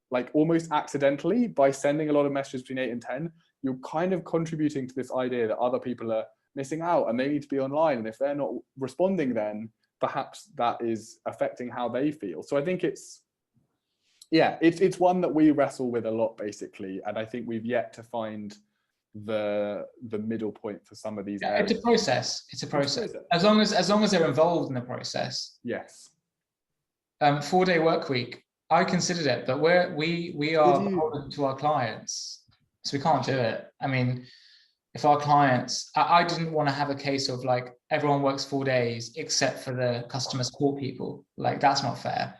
like almost accidentally, by sending a lot of messages between 8 and 10, you're kind of contributing to this idea that other people are missing out and they need to be online. And if they're not responding, then perhaps that is affecting how they feel. So I think it's one that we wrestle with a lot, basically. And I think we've yet to find the middle point for some of these areas. It's a process. As long as they're involved in the process. Yes. 4-day work week, I considered it, but we are beholden to our clients, so we can't do it. I mean, if our clients, I didn't want to have a case of like everyone works 4 days except for the customer support people. Like, that's not fair.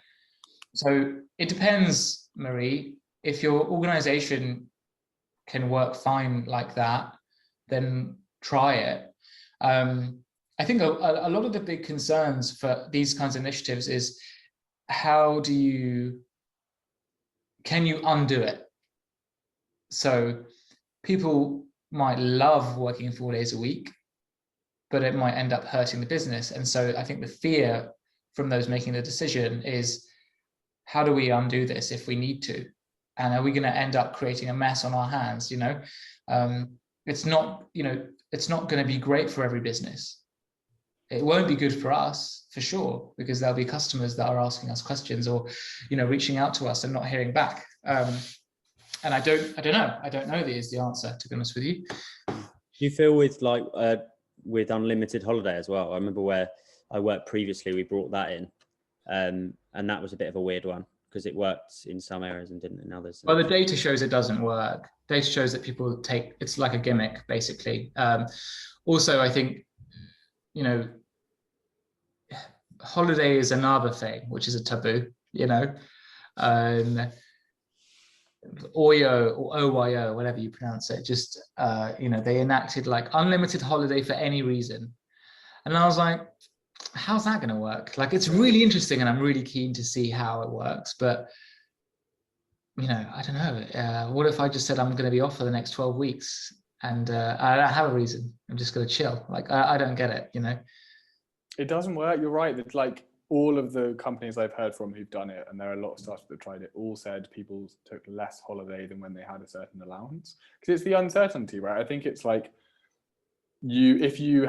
So it depends, Marie. If your organization can work fine like that, then try it. I think a lot of the big concerns for these kinds of initiatives is, can you undo it? So people might love working 4 days a week, but it might end up hurting the business. And so I think the fear from those making the decision is, how do we undo this if we need to? And are we going to end up creating a mess on our hands? It's not going to be great for every business. It won't be good for us, for sure, because there'll be customers that are asking us questions or, reaching out to us and not hearing back. And I don't know is the answer, to be honest with you. Do you feel with unlimited holiday as well? I remember where I worked previously, we brought that in, and that was a bit of a weird one because it worked in some areas and didn't in others. Well, the data shows it doesn't work. Data shows that people it's like a gimmick, basically. Also, I think, holiday is another thing, which is a taboo, OYO or OYO, whatever you pronounce it, just, they enacted like unlimited holiday for any reason. And I was like, how's that going to work? Like, it's really interesting and I'm really keen to see how it works. But, I don't know. What if I just said I'm going to be off for the next 12 weeks and I don't have a reason. I'm just going to chill. Like, I don't get it, It doesn't work. You're right. It's like all of the companies I've heard from who've done it, and there are a lot of startups that tried it, all said people took less holiday than when they had a certain allowance. Because it's the uncertainty, right? I think it's like if you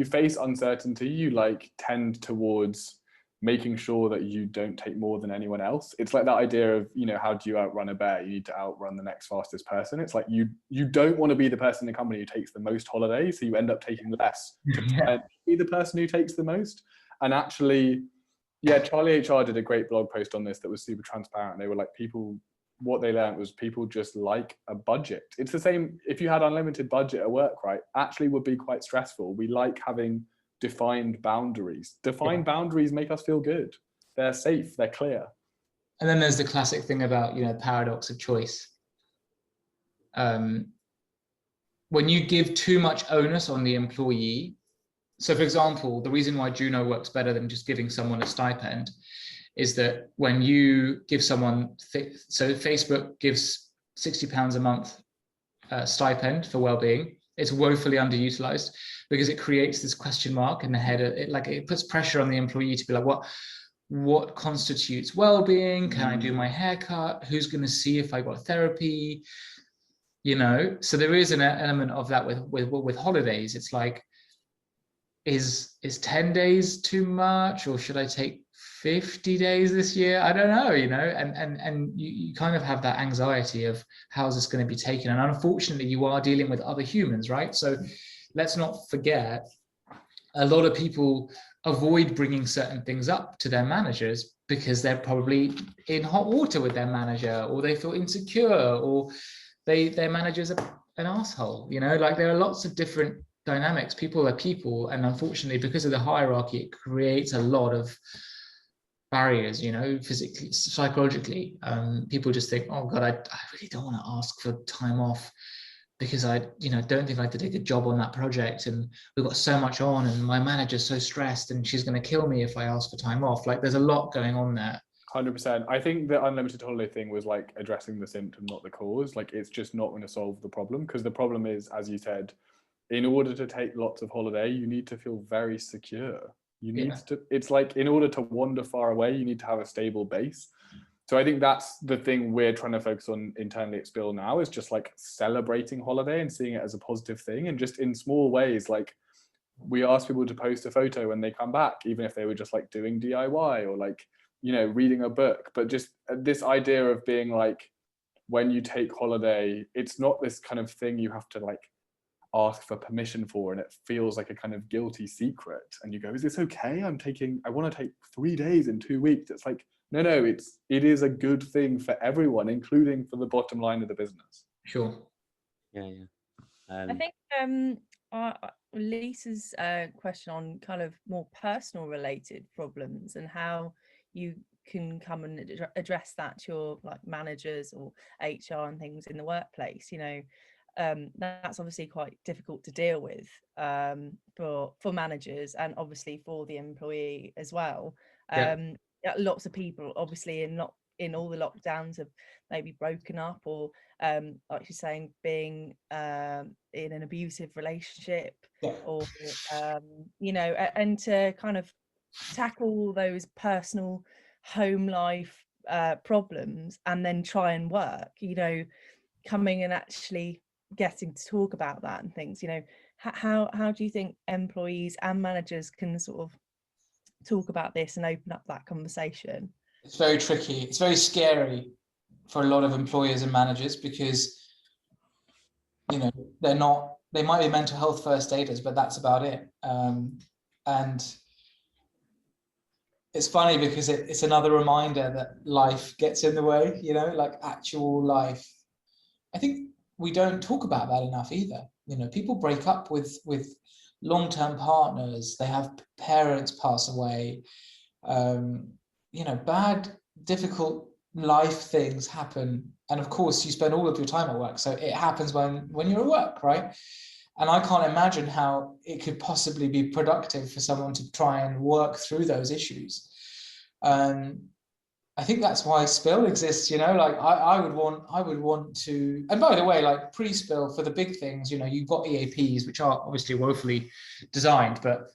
face uncertainty, you like tend towards making sure that you don't take more than anyone else. It's like that idea of, how do you outrun a bear? You need to outrun the next fastest person. It's like you don't want to be the person in the company who takes the most holidays, so you end up taking less to try and be the person who takes the most. And actually, Charlie HR did a great blog post on this that was super transparent. They were like, people what they learned was people just like a budget. It's the same if you had unlimited budget at work, right? Actually would be quite stressful. We like having defined boundaries. Defined boundaries make us feel good. They're safe, they're clear. And then there's the classic thing about, paradox of choice. When you give too much onus on the employee, so for example, the reason why Juno works better than just giving someone a stipend is that when you give someone, so Facebook gives £60 a month stipend for well-being, it's woefully underutilized because it creates this question mark in the head. It puts pressure on the employee to be like, what constitutes well-being? Can I do my haircut? Who's going to see if I got therapy? So there is an element of that with holidays. It's like, is 10 days too much, or should I take 50 days this year? I don't know, and you kind of have that anxiety of how's this going to be taken. And unfortunately, you are dealing with other humans, right? So let's not forget, a lot of people avoid bringing certain things up to their managers because they're probably in hot water with their manager, or they feel insecure, or their manager's an asshole. There are lots of different dynamics. People are people, and unfortunately, because of the hierarchy, it creates a lot of barriers, physically, psychologically. People just think, oh God, I really don't want to ask for time off because I don't think I could take a job on that project, and we've got so much on, and my manager's so stressed, and she's going to kill me if I ask for time off. There's a lot going on there. 100%. I think the unlimited holiday thing was addressing the symptom, not the cause. It's just not going to solve the problem, because the problem is, as you said, in order to take lots of holiday, you need to feel very secure. You need to, it's in order to wander far away, you need to have a stable base. So I think that's the thing we're trying to focus on internally at Spill now, is just celebrating holiday and seeing it as a positive thing. And just in small ways, we ask people to post a photo when they come back, even if they were just doing DIY or reading a book. But just this idea of being when you take holiday, it's not this kind of thing you have to ask for permission for, and it feels like a kind of guilty secret, and you go, is this okay? I want to take 3 days in 2 weeks. It's no, it is a good thing for everyone, including for the bottom line of the business. Sure. Yeah. I think Lisa's question on kind of more personal related problems and how you can come and address that to your managers or HR and things in the workplace, that's obviously quite difficult to deal with for managers, and obviously for the employee as well. Lots of people obviously not in all the lockdowns have maybe broken up, or like you're saying, being in an abusive relationship, or and to kind of tackle those personal home life problems and then try and work, coming and actually getting to talk about that and things. How do you think employees and managers can sort of talk about this and open up that conversation? It's very tricky. It's very scary for a lot of employers and managers, because they might be mental health first aiders, but that's about it. And it's funny because it's another reminder that life gets in the way, actual life. I think we don't talk about that enough either. People break up with long-term partners, they have parents pass away, bad, difficult life things happen. And of course, you spend all of your time at work. So it happens when you're at work, right? And I can't imagine how it could possibly be productive for someone to try and work through those issues. I think that's why Spill exists, I would want to, and by the way, pre-Spill, for the big things, you've got EAPs, which are obviously woefully designed, but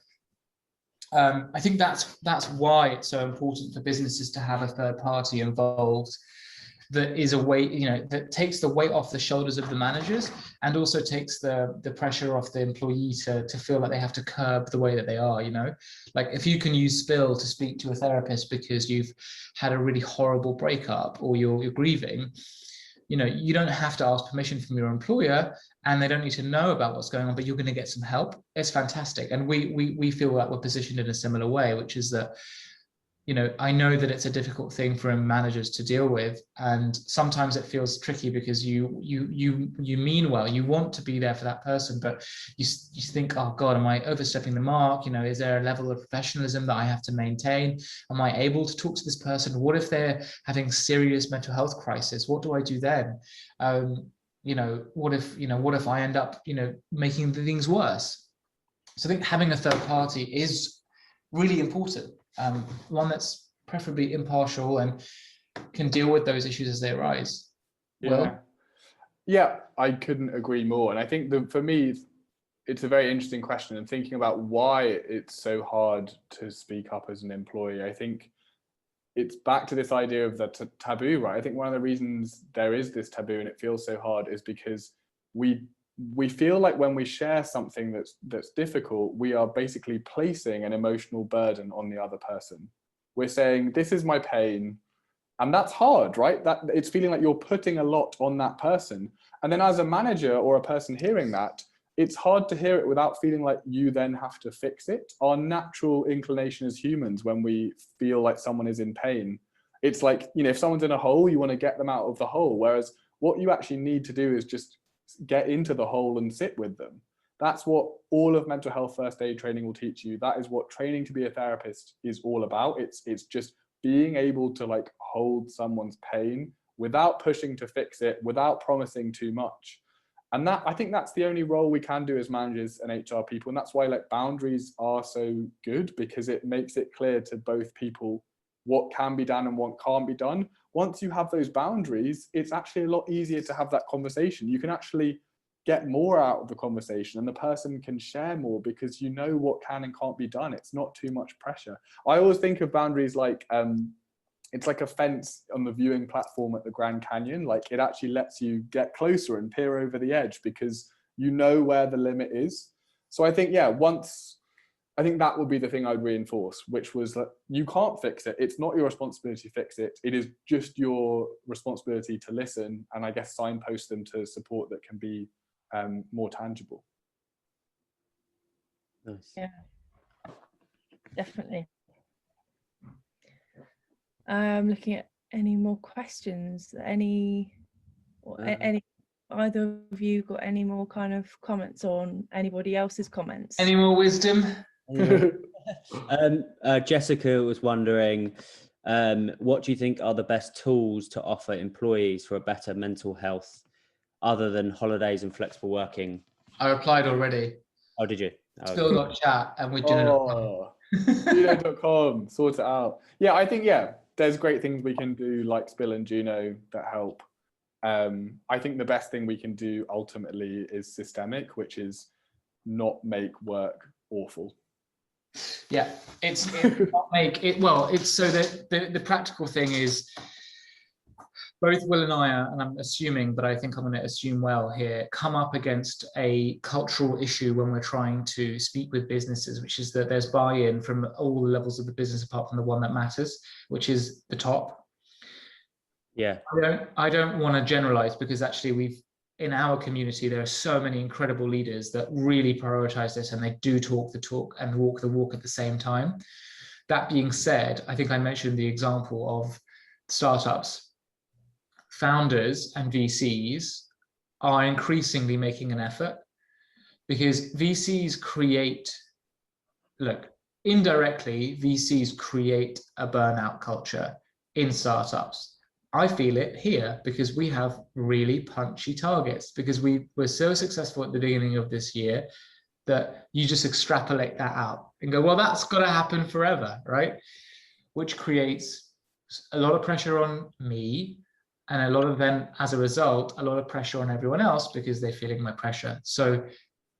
I think that's why it's so important for businesses to have a third party involved, that is a way, that takes the weight off the shoulders of the managers, and also takes the pressure off the employee to feel like they have to curb the way that they are. If you can use Spill to speak to a therapist because you've had a really horrible breakup, or you're grieving, you don't have to ask permission from your employer, and they don't need to know about what's going on, but you're going to get some help. It's fantastic. And we feel like we're positioned in a similar way, which is that I know that it's a difficult thing for managers to deal with, and sometimes it feels tricky because you mean well, you want to be there for that person, but you think, oh God, am I overstepping the mark? Is there a level of professionalism that I have to maintain? Am I able to talk to this person? What if they're having serious mental health crisis? What do I do then? What if I end up, making the things worse? So I think having a third party is really important. One that's preferably impartial and can deal with those issues as they arise. Yeah, I couldn't agree more. And I think for me, it's a very interesting question, and thinking about why it's so hard to speak up as an employee. I think it's back to this idea of the taboo, right? I think one of the reasons there is this taboo and it feels so hard is because we feel like when we share something that's difficult, we are basically placing an emotional burden on the other person. We're saying, this is my pain, and that's hard, right? That it's feeling like you're putting a lot on that person. And then as a manager or a person hearing that, it's hard to hear it without feeling like you then have to fix it. Our natural inclination as humans, when we feel like someone is in pain, it's like, if someone's in a hole, you want to get them out of the hole. Whereas what you actually need to do is just get into the hole and sit with them. That's what all of mental health first aid training will teach you. That is what training to be a therapist is all about. It's just being able to hold someone's pain without pushing to fix it, without promising too much. And that, I think that's the only role we can do as managers and HR people. And that's why boundaries are so good, because it makes it clear to both people what can be done and what can't be done. Once you have those boundaries, it's actually a lot easier to have that conversation. You can actually get more out of the conversation, and the person can share more because you know what can and can't be done. It's not too much pressure. I always think of boundaries like it's like a fence on the viewing platform at the Grand Canyon. It actually lets you get closer and peer over the edge because you know where the limit is. So I think, I think that would be the thing I would reinforce, which was that you can't fix it. It's not your responsibility to fix it. It is just your responsibility to listen and I guess signpost them to support that can be more tangible. Nice. Yeah, definitely. Looking at any more questions, any either of you got any more kind of comments on anybody else's comments? Any more wisdom? Jessica was wondering, what do you think are the best tools to offer employees for a better mental health other than holidays and flexible working? I replied already. Oh, did you? Oh. Spill.chat and we're Juno.com. Juno.com, sort it out. Yeah, I think, there's great things we can do like Spill and Juno that help. I think the best thing we can do ultimately is systemic, which is not make work awful. Yeah, it's not make it well. It's so that the practical thing is both Will and I are, and I'm assuming, but I think I'm going to assume well here, come up against a cultural issue when we're trying to speak with businesses, which is that there's buy-in from all the levels of the business apart from the one that matters, which is the top. Yeah. I don't want to generalize, because actually in our community, there are so many incredible leaders that really prioritize this, and they do talk the talk and walk the walk at the same time. That being said, I think I mentioned the example of startups. Founders and VCs are increasingly making an effort, because VCs indirectly, VCs create a burnout culture in startups. I feel it here because we have really punchy targets, because we were so successful at the beginning of this year that you just extrapolate that out and go, well, that's got to happen forever, right? Which creates a lot of pressure on me, and a lot of then, as a result, a lot of pressure on everyone else because they're feeling my pressure. So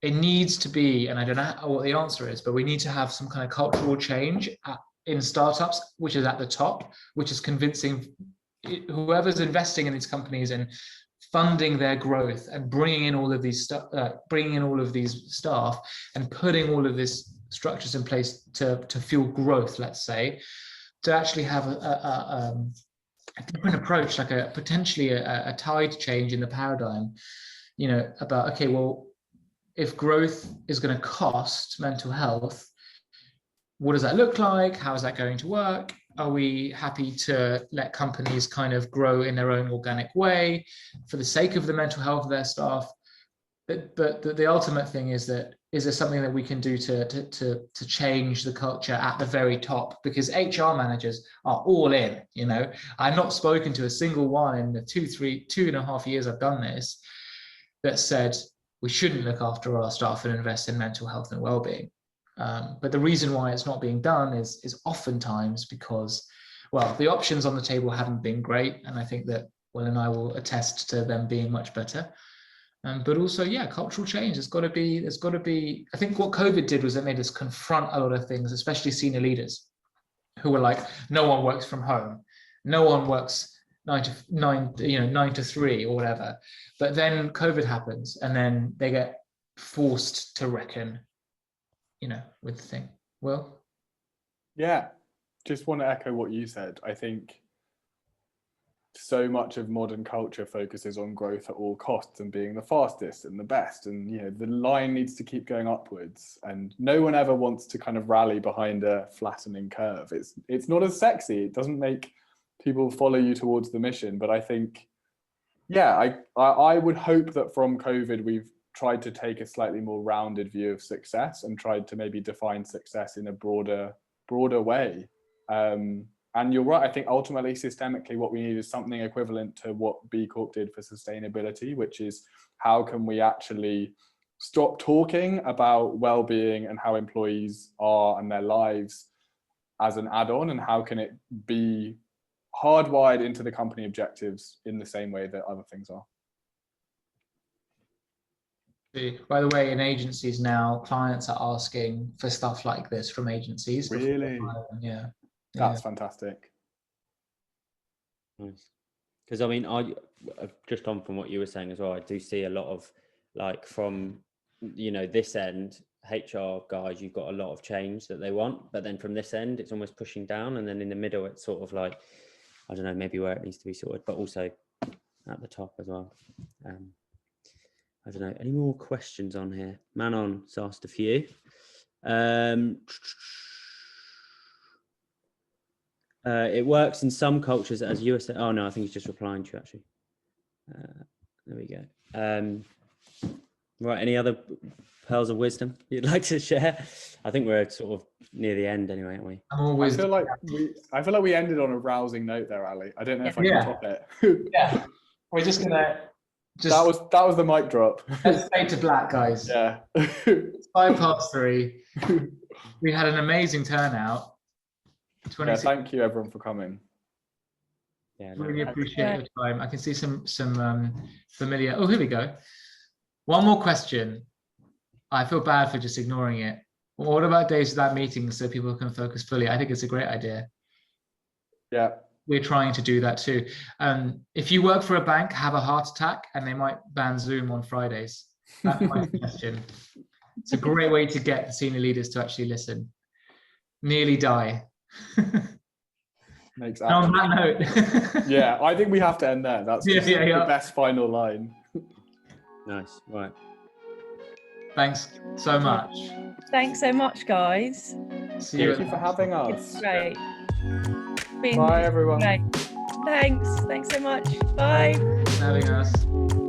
it needs to be, and I don't know what the answer is, but we need to have some kind of cultural change in startups, which is at the top, which is convincing whoever's investing in these companies and funding their growth and bringing in all of these staff and putting all of these structures in place to fuel growth, let's say, to actually have a different approach, like potentially a tide change in the paradigm, about, okay, well, if growth is going to cost mental health, what does that look like? How is that going to work? Are we happy to let companies kind of grow in their own organic way for the sake of the mental health of their staff? But the ultimate thing is that, is there something that we can do to change the culture at the very top? Because HR managers are all in, you know. I've not spoken to a single one in the 2.5 years I've done this that said we shouldn't look after our staff and invest in mental health and well-being. But the reason why it's not being done is oftentimes because, well, the options on the table haven't been great. And I think that Will and I will attest to them being much better. But also, yeah, cultural change. There's got to be, I think what COVID did was it made us confront a lot of things, especially senior leaders who were like, no one works from home. No one works 9 to 3 or whatever. But then COVID happens and then they get forced to reckon, you know, with the thing. Will? Yeah, just want to echo what you said. I think so much of modern culture focuses on growth at all costs and being the fastest and the best, and you know, the line needs to keep going upwards, and no one ever wants to kind of rally behind a flattening curve. It's not as sexy. It doesn't make people follow you towards the mission. But I think, yeah, I would hope that from COVID we've tried to take a slightly more rounded view of success and tried to maybe define success in a broader way. And you're right, I think ultimately systemically what we need is something equivalent to what B Corp did for sustainability, which is how can we actually stop talking about well-being and how employees are and their lives as an add-on, and how can it be hardwired into the company objectives in the same way that other things are. By the way, in agencies now, clients are asking for stuff like this from agencies. Really? Yeah. That's fantastic. Nice. Because I mean, I just on from what you were saying as well, I do see a lot of, like, from, you know, this end, HR guys, you've got a lot of change that they want, but then from this end, it's almost pushing down, and then in the middle, it's sort of like, I don't know, maybe where it needs to be sorted, but also at the top as well. I don't know, any more questions on here? Manon's asked a few. It works in some cultures as you were saying. Oh no, I think he's just replying to you actually. There we go. Right, any other pearls of wisdom you'd like to share? I think we're sort of near the end anyway, aren't we? I feel like we ended on a rousing note there, Ali. I don't know if I can top it. Yeah, we're just gonna. That was the mic drop. Let's fade to black, guys. Yeah. It's 3:05. We had an amazing turnout. Yeah, thank you everyone for coming. Yeah, really appreciate your time. I can see some familiar. Oh, here we go. One more question. I feel bad for just ignoring it. What about days without meetings so people can focus fully? I think it's a great idea. Yeah. We're trying to do that too. If you work for a bank, have a heart attack, and they might ban Zoom on Fridays. That's my suggestion. It's a great way to get the senior leaders to actually listen. Nearly die. Makes on that note. Yeah, I think we have to end there. That's the best final line. Nice. Right. Thanks so much. Thanks so much, guys. Thank you for having us. It's great. Bye, everyone. Great. Thanks so much. Bye. Thanks for having us.